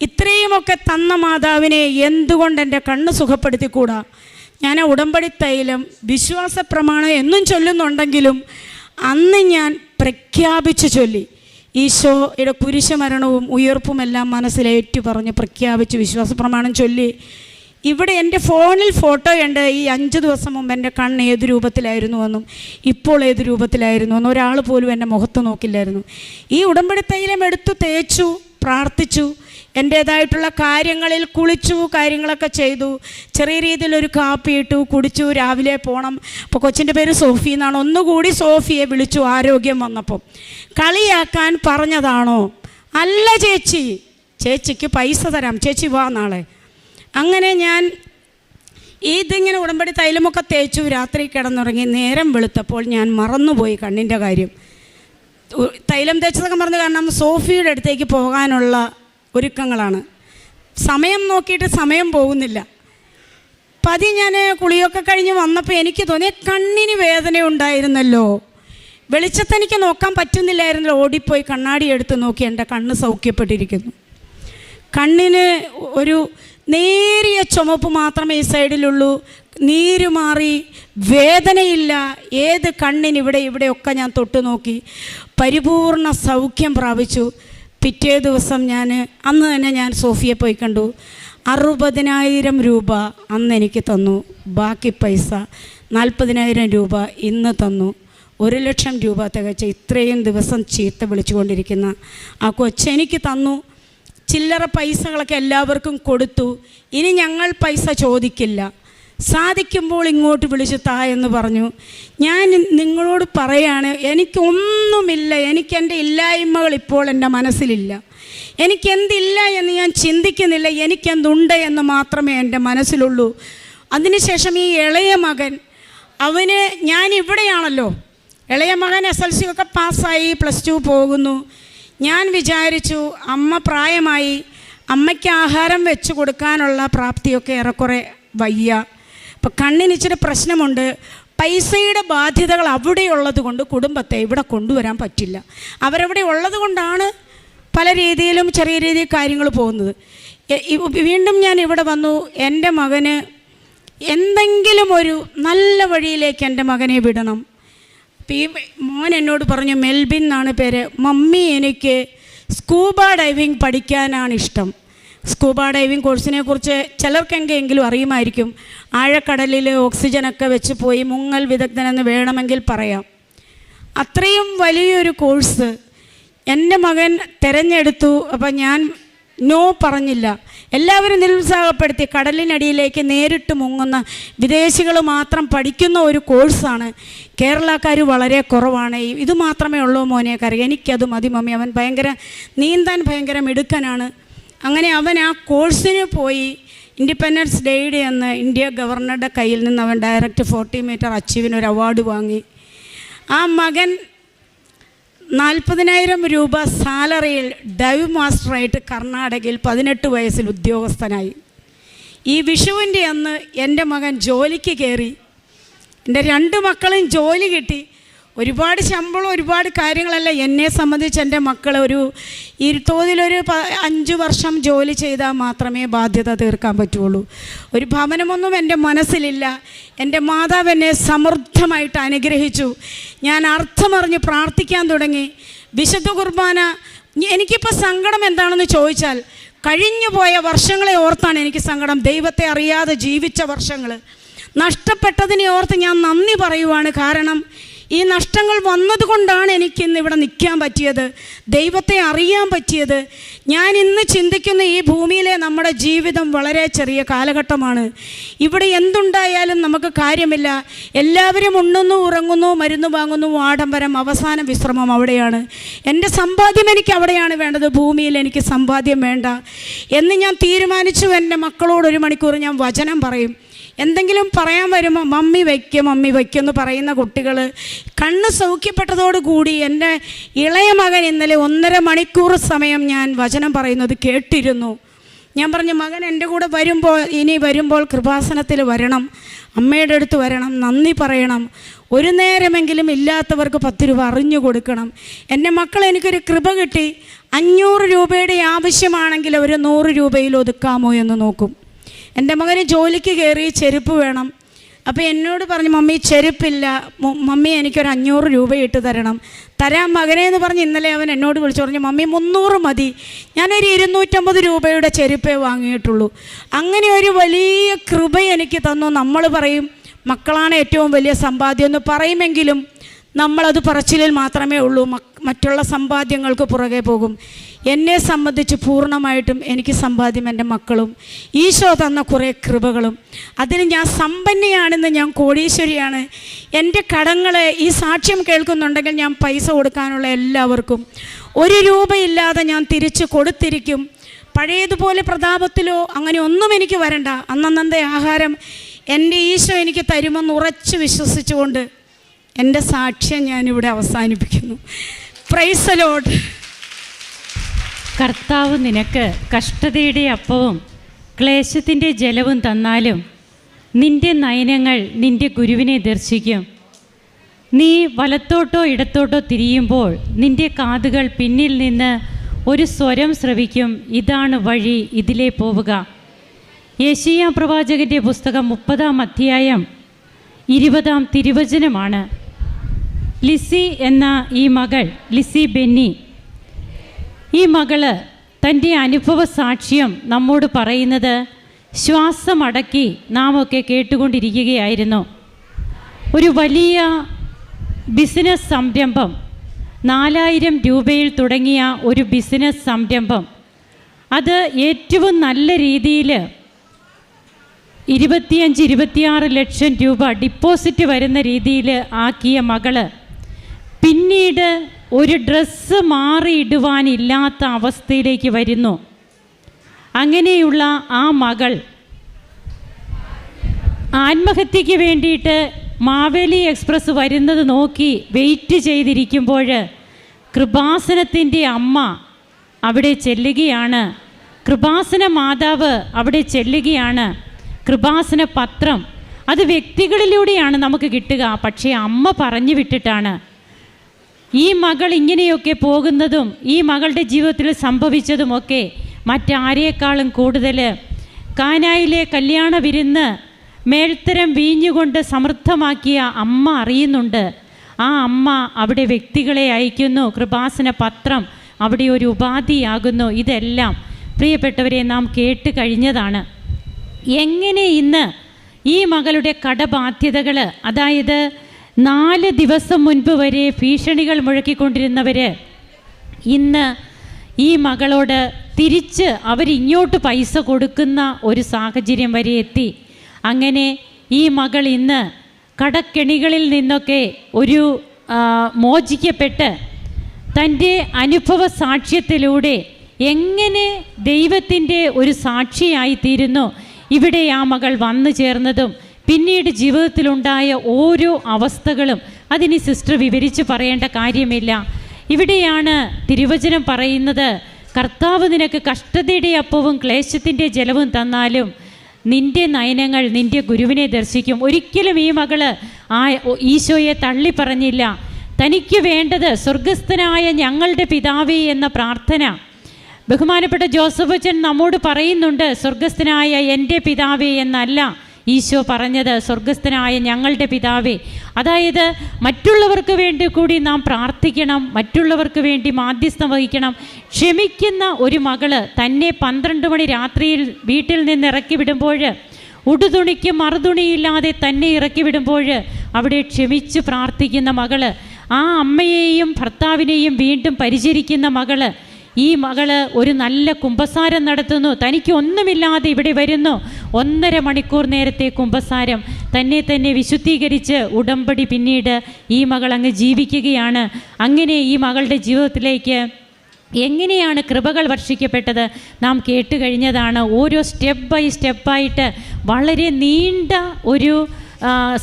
ഇത്രയുമൊക്കെ തന്ന മാതാവിനെ എന്തുകൊണ്ട് എൻ്റെ കണ്ണ് സുഖപ്പെടുത്തിക്കൂടാ? ഞാൻ ഉടമ്പടി തൈലം വിശ്വാസ പ്രമാണം എന്നും ചൊല്ലുന്നുണ്ടെങ്കിലും അന്ന് ഞാൻ പ്രഖ്യാപിച്ച് ചൊല്ലി. ഈശോയുടെ കുരിശുമരണവും ഉയർപ്പുമെല്ലാം മനസ്സിലേറ്റു പറഞ്ഞ് പ്രഖ്യാപിച്ച് വിശ്വാസ പ്രമാണം ചൊല്ലി. ഇവിടെ എൻ്റെ ഫോണിൽ ഫോട്ടോയുണ്ട്. ഈ 5 ദിവസം മുമ്പ് എൻ്റെ കണ്ണ് ഏത് രൂപത്തിലായിരുന്നു എന്നും ഇപ്പോൾ ഏത് രൂപത്തിലായിരുന്നു എന്നും ഒരാൾ പോലും എൻ്റെ മുഖത്ത് നോക്കില്ലായിരുന്നു. ഈ ഉടമ്പടി തൈലം എടുത്തു തേച്ചു, പ്രാർത്ഥിച്ചു, എൻ്റേതായിട്ടുള്ള കാര്യങ്ങളിൽ കുളിച്ചു, കാര്യങ്ങളൊക്കെ ചെയ്തു. ചെറിയ രീതിയിലൊരു കാപ്പി ഇട്ടു, കുടിച്ചു. രാവിലെ പോകണം. അപ്പോൾ കൊച്ചിൻ്റെ പേര് സോഫി എന്നാണ്. ഒന്നുകൂടി സോഫിയെ വിളിച്ചു ആരോഗ്യം വന്നപ്പോൾ. കളിയാക്കാൻ പറഞ്ഞതാണോ? അല്ല ചേച്ചി, ചേച്ചിക്ക് പൈസ തരാം, ചേച്ചി വാ നാളെ. അങ്ങനെ ഞാൻ ഇതിങ്ങനെ ഉടമ്പടി തൈലമൊക്കെ തേച്ചു. രാത്രി കിടന്നുറങ്ങി. നേരം വെളുത്തപ്പോൾ ഞാൻ മറന്നുപോയി കണ്ണിൻ്റെ കാര്യം. തൈലം തേച്ചതൊക്കെ മറന്നു. കാരണം സോഫിയുടെ അടുത്തേക്ക് പോകാനുള്ള ഒരുക്കങ്ങളാണ്. സമയം നോക്കിയിട്ട് സമയം പോകുന്നില്ല. ഞാൻ കുളിയൊക്കെ കഴിഞ്ഞ് വന്നപ്പോൾ എനിക്ക് തോന്നി കണ്ണിന് വേദന ഉണ്ടായിരുന്നല്ലോ, വെളിച്ചത്തെനിക്ക് നോക്കാൻ പറ്റുന്നില്ലായിരുന്നല്ലോ. ഓടിപ്പോയി കണ്ണാടി എടുത്ത് നോക്കി, എൻ്റെ കണ്ണ് സൗഖ്യപ്പെട്ടിരിക്കുന്നു. കണ്ണിന് ഒരു നേരിയ ചുമപ്പ് മാത്രമേ ഈ സൈഡിലുള്ളൂ, നീര് മാറി, വേദനയില്ല. ഏത് കണ്ണിന് ഇവിടെയൊക്കെ ഞാൻ തൊട്ട് നോക്കി, പരിപൂർണ സൗഖ്യം പ്രാപിച്ചു. പിറ്റേ ദിവസം അന്ന് തന്നെ ഞാൻ സോഫിയെ പോയി കണ്ടു. 60,000 രൂപ അന്ന് എനിക്ക് തന്നു. ബാക്കി പൈസ 40,000 രൂപ ഇന്ന് തന്നു. 1,00,000 രൂപ തികച്ച ഇത്രയും ദിവസം ചീത്ത വിളിച്ചുകൊണ്ടിരിക്കുന്ന ആ കൊച്ചെനിക്ക് തന്നു. ചില്ലറ പൈസകളൊക്കെ എല്ലാവർക്കും കൊടുത്തു. ഇനി ഞങ്ങൾ പൈസ ചോദിക്കില്ല, സാധിക്കുമ്പോൾ ഇങ്ങോട്ട് വിളിച്ച് താ എന്ന് പറഞ്ഞു. ഞാൻ നിങ്ങളോട് പറയാണ്, എനിക്കൊന്നുമില്ല. എനിക്കെൻ്റെ ഇല്ലായ്മകൾ ഇപ്പോൾ എൻ്റെ മനസ്സിലില്ല. എനിക്കെന്തില്ല എന്ന് ഞാൻ ചിന്തിക്കുന്നില്ല. എനിക്കെന്തുണ്ട് എന്ന് മാത്രമേ എൻ്റെ മനസ്സിലുള്ളൂ. അതിനുശേഷം ഈ ഇളയ മകൻ, അവന് ഞാൻ ഇവിടെയാണല്ലോ, ഇളയ മകൻ SLC ഒക്കെ പാസ്സായി, +2 പോകുന്നു. ഞാൻ വിചാരിച്ചു അമ്മ പ്രായമായി, അമ്മയ്ക്ക് ആഹാരം വെച്ച് കൊടുക്കാനുള്ള പ്രാപ്തിയൊക്കെ ഏറെക്കുറെ വയ്യ. അപ്പോൾ കണ്ണിന് ഇച്ചിരി പ്രശ്നമുണ്ട്. പൈസയുടെ ബാധ്യതകൾ അവിടെയുള്ളത് കൊണ്ട് കുടുംബത്തെ ഇവിടെ കൊണ്ടുവരാൻ പറ്റില്ല. അവരവിടെ ഉള്ളത് കൊണ്ടാണ് പല രീതിയിലും ചെറിയ രീതിയിൽ കാര്യങ്ങൾ പോകുന്നത്. വീണ്ടും ഞാൻ ഇവിടെ വന്നു. എൻ്റെ മകന് എന്തെങ്കിലും ഒരു നല്ല വഴിയിലേക്ക് എൻ്റെ മകനെ വിടണം. ഈ മോൻ എന്നോട് പറഞ്ഞു, മെൽബിൻ എന്നാണ് പേര്, മമ്മി എനിക്ക് സ്കൂബ ഡൈവിങ് പഠിക്കാനാണ് ഇഷ്ടം. സ്കൂബ ഡൈവിങ് കോഴ്സിനെ കുറിച്ച് ചിലർക്കെങ്കിലും അറിയുമായിരിക്കും. ആഴക്കടലിൽ ഓക്സിജനൊക്കെ വെച്ച് പോയി മുങ്ങൽ വിദഗ്ധനെന്ന് വേണമെങ്കിൽ പറയാം. അത്രയും വലിയൊരു കോഴ്സ് എൻ്റെ മകൻ തിരഞ്ഞെടുത്തു. അപ്പം ഞാൻ നോ പറഞ്ഞില്ല. എല്ലാവരും നിരുത്സാഹപ്പെടുത്തി. കടലിനടിയിലേക്ക് നേരിട്ട് മുങ്ങുന്ന വിദേശികൾ മാത്രം പഠിക്കുന്ന ഒരു കോഴ്സാണ്. കേരളക്കാർ വളരെ കുറവാണ്. ഇത് മാത്രമേ ഉള്ളൂ മോനെ കറിയാം. എനിക്കത് മതി മമ്മി. അവൻ നീന്താൻ ഭയങ്കര മിടുക്കനാണ്. അങ്ങനെ അവൻ ആ കോഴ്സിന് പോയി. ഇൻഡിപെൻഡൻസ് ഡേയുടെ അന്ന് ഇന്ത്യ ഗവർണറുടെ കയ്യിൽ നിന്ന് അവൻ ഡയറക്റ്റ് 40 മീറ്റർ അച്ചീവിന് ഒരു അവാർഡ് വാങ്ങി. ആ മകൻ 40,000 രൂപ സാലറിയിൽ ഡൈവ് മാസ്റ്ററായിട്ട് കർണാടകയിൽ 18 വയസ്സിൽ ഉദ്യോഗസ്ഥനായി. ഈ വിഷുവിൻ്റെ അന്ന് എൻ്റെ മകൻ ജോലിക്ക് കയറി. എൻ്റെ 2 മക്കളും ജോലി കിട്ടി. ഒരുപാട് ശമ്പളം, ഒരുപാട് കാര്യങ്ങളല്ല. എന്നെ സംബന്ധിച്ച് എൻ്റെ മക്കൾ ഈ തോതിലൊരു 5 വർഷം ജോലി ചെയ്താൽ മാത്രമേ ബാധ്യത തീർക്കാൻ പറ്റുള്ളൂ. ഒരു ഭവനമൊന്നും എൻ്റെ മനസ്സിലില്ല. എൻ്റെ മാതാവ് എന്നെ സമൃദ്ധമായിട്ട് അനുഗ്രഹിച്ചു. ഞാൻ അർത്ഥമറിഞ്ഞ് പ്രാർത്ഥിക്കാൻ തുടങ്ങി. വിശുദ്ധ കുർബാന. എനിക്കിപ്പോൾ സങ്കടം എന്താണെന്ന് ചോദിച്ചാൽ, കഴിഞ്ഞു പോയ വർഷങ്ങളെ ഓർത്താണ് എനിക്ക് സങ്കടം. ദൈവത്തെ അറിയാതെ ജീവിച്ച വർഷങ്ങൾ നഷ്ടപ്പെട്ടതിനെ ഓർത്ത് ഞാൻ നന്ദി പറയുവാണ്. കാരണം ഈ നഷ്ടങ്ങൾ വന്നതുകൊണ്ടാണ് എനിക്കിന്ന് ഇവിടെ നിൽക്കാൻ പറ്റിയത്, ദൈവത്തെ അറിയാൻ പറ്റിയത്. ഞാൻ ഇന്ന് ചിന്തിക്കുന്ന ഈ ഭൂമിയിലെ നമ്മുടെ ജീവിതം വളരെ ചെറിയ കാലഘട്ടമാണ്. ഇവിടെ എന്തുണ്ടായാലും നമുക്ക് കാര്യമില്ല. എല്ലാവരും ഉണ്ണുന്നു, ഉറങ്ങുന്നു, മരുന്ന് വാങ്ങുന്നു, ആഡംബരം, അവസാനം വിശ്രമം അവിടെയാണ്. എൻ്റെ സമ്പാദ്യം എനിക്ക് അവിടെയാണ് വേണ്ടത്. ഭൂമിയിൽ എനിക്ക് സമ്പാദ്യം വേണ്ട എന്ന് ഞാൻ തീരുമാനിച്ചു. എൻ്റെ മക്കളോട് 1 മണിക്കൂർ ഞാൻ വചനം പറയും. എന്തെങ്കിലും പറയാൻ വരുമ്പോൾ മമ്മി വയ്ക്കുമെന്ന് പറയുന്ന കുട്ടികൾ കണ്ണ് സൗഖ്യപ്പെട്ടതോടുകൂടി എൻ്റെ ഇളയ മകൻ ഇന്നലെ 1.5 മണിക്കൂർ സമയം ഞാൻ വചനം പറയുന്നത് കേട്ടിരുന്നു. ഞാൻ പറഞ്ഞു, മകൻ എൻ്റെ കൂടെ വരുമ്പോൾ കൃപാസനത്തിൽ വരണം, അമ്മയുടെ അടുത്ത് വരണം, നന്ദി പറയണം, ഒരു നേരമെങ്കിലും ഇല്ലാത്തവർക്ക് 10 രൂപ അറിഞ്ഞു കൊടുക്കണം. എൻ്റെ മക്കൾ എനിക്കൊരു കൃപ കിട്ടി. 500 രൂപയുടെ ആവശ്യമാണെങ്കിൽ അവർ 100 രൂപയിൽ ഒതുക്കാമോ എന്ന് നോക്കും. എൻ്റെ മകന് ജോലിക്ക് കയറി, ചെരുപ്പ് വേണം. അപ്പോൾ എന്നോട് പറഞ്ഞു, മമ്മി ചെരുപ്പില്ല, മമ്മി എനിക്കൊരു 500 രൂപ ഇട്ട് തരാം മകനെ എന്ന് പറഞ്ഞ് ഇന്നലെ അവൻ എന്നോട് വിളിച്ചു പറഞ്ഞു, മമ്മി 300 മതി. ഞാനൊരു 250 രൂപയുടെ ചെരുപ്പേ വാങ്ങിയിട്ടുള്ളൂ. അങ്ങനെ ഒരു വലിയ കൃപ എനിക്ക് തന്നു. നമ്മൾ പറയും മക്കളാണ് ഏറ്റവും വലിയ സമ്പാദ്യം എന്ന് പറയുമെങ്കിലും നമ്മളത് പറച്ചിലിൽ മാത്രമേ ഉള്ളൂ. മറ്റുള്ള സമ്പാദ്യങ്ങൾക്ക് പുറകെ പോകും. എന്നെ സംബന്ധിച്ച് പൂർണ്ണമായിട്ടും എനിക്ക് സമ്പാദ്യം എൻ്റെ മക്കളും ഈശോ തന്ന കുറേ കൃപകളും. അതിന് ഞാൻ സമ്പന്നയാണെന്ന്, ഞാൻ കോടീശ്വരിയാണ്. എൻ്റെ കടങ്ങൾ ഈ സാക്ഷ്യം കേൾക്കുന്നുണ്ടെങ്കിൽ ഞാൻ പൈസ കൊടുക്കാനുള്ള എല്ലാവർക്കും 1 രൂപയില്ലാതെ ഞാൻ തിരിച്ച് കൊടുത്തിരിക്കും. പഴയതുപോലെ പ്രതാപത്തിലോ അങ്ങനെ ഒന്നും എനിക്ക് വരണ്ട. അന്നന്നത്തെ ആഹാരം എൻ്റെ ഈശോ എനിക്ക് തരുമെന്ന് ഉറച്ച് വിശ്വസിച്ചുകൊണ്ട് എൻ്റെ സാക്ഷ്യം ഞാനിവിടെ അവസാനിപ്പിക്കുന്നു. Praise the Lord. കർത്താവ് നിനക്ക് കഷ്ടതയുടെ അപ്പവും ക്ലേശത്തിൻ്റെ ജലവും തന്നാലും നിൻ്റെ നയനങ്ങൾ നിൻ്റെ ഗുരുവിനെ ദർശിക്കും. നീ വലത്തോട്ടോ ഇടത്തോട്ടോ തിരിയുമ്പോൾ നിൻ്റെ കാതുകൾ പിന്നിൽ നിന്ന് ഒരു സ്വരം ശ്രവിക്കും, ഇതാണ് വഴി, ഇതിലേ പോവുക. യെശയ്യാ പ്രവാചകൻ്റെ പുസ്തകം 30-ാം അധ്യായം 20-ാം തിരുവചനമാണ്. ലിസി എന്ന ഈ മകൾ, ലിസി ബെന്നി, ഈ മകള് തൻ്റെ അനുഭവ സാക്ഷ്യം നമ്മോട് പറയുന്നത് ശ്വാസമടക്കി നാം ഒക്കെ കേട്ടുകൊണ്ടിരിക്കുകയായിരുന്നു. ഒരു വലിയ ബിസിനസ് സംരംഭം, 4000 രൂപയിൽ തുടങ്ങിയ ഒരു ബിസിനസ് സംരംഭം, അത് ഏറ്റവും നല്ല രീതിയിൽ 25-26 ലക്ഷം രൂപ ഡിപ്പോസിറ്റ് വരുന്ന രീതിയിൽ ആക്കിയ മകള് പിന്നീട് ഒരു ഡ്രസ്സ് മാറിയിടുവാനില്ലാത്ത അവസ്ഥയിലേക്ക് വരുന്നു. അങ്ങനെയുള്ള ആ മകൾ ആത്മഹത്യക്ക് വേണ്ടിയിട്ട് മാവേലി എക്സ്പ്രസ് വരുന്നത് നോക്കി വെയിറ്റ് ചെയ്തിരിക്കുമ്പോൾ കൃപാസനത്തിൻ്റെ അമ്മ അവിടെ ചെല്ലുകയാണ്, കൃപാസന മാതാവ് അവിടെ ചെല്ലുകയാണ്. കൃപാസന പത്രം അത് വ്യക്തികളിലൂടെയാണ് നമുക്ക് കിട്ടുക, പക്ഷേ അമ്മ പറഞ്ഞു വിട്ടിട്ടാണ്. ഈ മകൾ ഇങ്ങനെയൊക്കെ പോകുന്നതും ഈ മകളുടെ ജീവിതത്തിൽ സംഭവിച്ചതുമൊക്കെ മറ്റാരേക്കാളും കൂടുതൽ കാനായിലെ കല്യാണ വിരുന്ന് മേൽത്തരം വീഞ്ഞുകൊണ്ട് സമൃദ്ധമാക്കിയ അമ്മ അറിയുന്നുണ്ട്. ആ അമ്മ അവിടെ വ്യക്തികളെ അയക്കുന്നു, കൃപാസന പത്രം അവിടെ ഒരു ഉപാധിയാകുന്നു. ഇതെല്ലാം പ്രിയപ്പെട്ടവരെ നാം കേട്ട് കഴിഞ്ഞതാണ്. എങ്ങനെ ഇന്ന് ഈ മകളുടെ കടബാധ്യതകൾ, അതായത് 4 ദിവസം മുൻപ് വരെ ഭീഷണികൾ മുഴക്കിക്കൊണ്ടിരുന്നവർ ഇന്ന് ഈ മകളോട് തിരിച്ച് അവരിങ്ങോട്ട് പൈസ കൊടുക്കുന്ന ഒരു സാഹചര്യം വരെ എത്തി. അങ്ങനെ ഈ മകൾ ഇന്ന് കടക്കെണികളിൽ നിന്നൊക്കെ മോചിക്കപ്പെട്ട് തൻ്റെ അനുഭവ സാക്ഷ്യത്തിലൂടെ എങ്ങനെ ദൈവത്തിൻ്റെ ഒരു സാക്ഷിയായിത്തീരുന്നു. ഇവിടെ ആ മകൾ വന്നു ചേർന്നതും പിന്നീട് ജീവിതത്തിലുണ്ടായ ഓരോ അവസ്ഥകളും അതിന് സിസ്റ്റർ വിവരിച്ച് പറയേണ്ട കാര്യമില്ല. ഇവിടെയാണ് തിരുവചനം പറയുന്നത്, കർത്താവ് നിനക്ക് കഷ്ടതയുടെ അപ്പവും ക്ലേശത്തിൻ്റെ ജലവും തന്നാലും നിൻ്റെ നയനങ്ങൾ നിൻ്റെ ഗുരുവിനെ ദർശിക്കും. ഒരിക്കലും ഈ മകള് ഈശോയെ തള്ളി പറഞ്ഞില്ല. തനിക്ക് വേണ്ടത് സ്വർഗസ്ഥനായ ഞങ്ങളുടെ പിതാവേ എന്ന പ്രാർത്ഥന. ബഹുമാനപ്പെട്ട ജോസഫ് അച്ഛൻ നമ്മോട് പറയുന്നുണ്ട്, സ്വർഗസ്ഥനായ എൻ്റെ പിതാവേ എന്നല്ല ഈശോ പറഞ്ഞത്, സ്വർഗസ്ഥനായ ഞങ്ങളുടെ പിതാവേ. അതായത് മറ്റുള്ളവർക്ക് വേണ്ടി കൂടി നാം പ്രാർത്ഥിക്കണം, മറ്റുള്ളവർക്ക് വേണ്ടി മാധ്യസ്ഥം വഹിക്കണം. ക്ഷമിക്കുന്ന ഒരു മകള് തന്നെ 12 മണി രാത്രിയിൽ വീട്ടിൽ നിന്ന് ഇറക്കി വിടുമ്പോൾ, ഉടുതുണിക്ക് മറുതുണിയില്ലാതെ തന്നെ ഇറക്കി വിടുമ്പോൾ അവിടെ ക്ഷമിച്ച് പ്രാർത്ഥിക്കുന്ന മകള്, ആ അമ്മയെയും ഭർത്താവിനെയും വീണ്ടും പരിചരിക്കുന്ന മകള്, ഈ മകള് ഒരു നല്ല കുമ്പസാരം നടത്തുന്നു. തനിക്ക് ഒന്നുമില്ലാതെ ഇവിടെ വരുന്നു. 1.5 മണിക്കൂർ നേരത്തെ കുമ്പസാരം, തന്നെ വിശുദ്ധീകരിച്ച് ഉടമ്പടി പിന്നീട് ഈ മകൾ അങ്ങ് ജീവിക്കുകയാണ്. അങ്ങനെ ഈ മകളുടെ ജീവിതത്തിലേക്ക് എങ്ങനെയാണ് കൃപകൾ വർഷിക്കപ്പെട്ടത് നാം കേട്ട് കഴിഞ്ഞതാണ്. ഓരോ സ്റ്റെപ്പ് ബൈ സ്റ്റെപ്പായിട്ട് വളരെ നീണ്ട ഒരു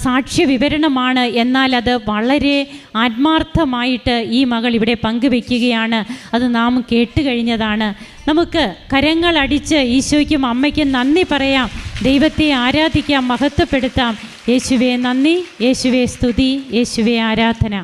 സാക്ഷ്യ വിവരണമാണ്. എന്നാൽ അത് വളരെ ആത്മാർത്ഥമായിട്ട് ഈ മകൾ ഇവിടെ പങ്കുവെക്കുകയാണ്. അത് നാം കേട്ട് കഴിഞ്ഞതാണ്. നമുക്ക് കരങ്ങളടിച്ച് ഈശോയ്ക്കും അമ്മയ്ക്കും നന്ദി പറയാം, ദൈവത്തെ ആരാധിക്കാം, മഹത്വപ്പെടുത്താം. യേശുവേ നന്ദി, യേശുവേ സ്തുതി, യേശുവേ ആരാധന.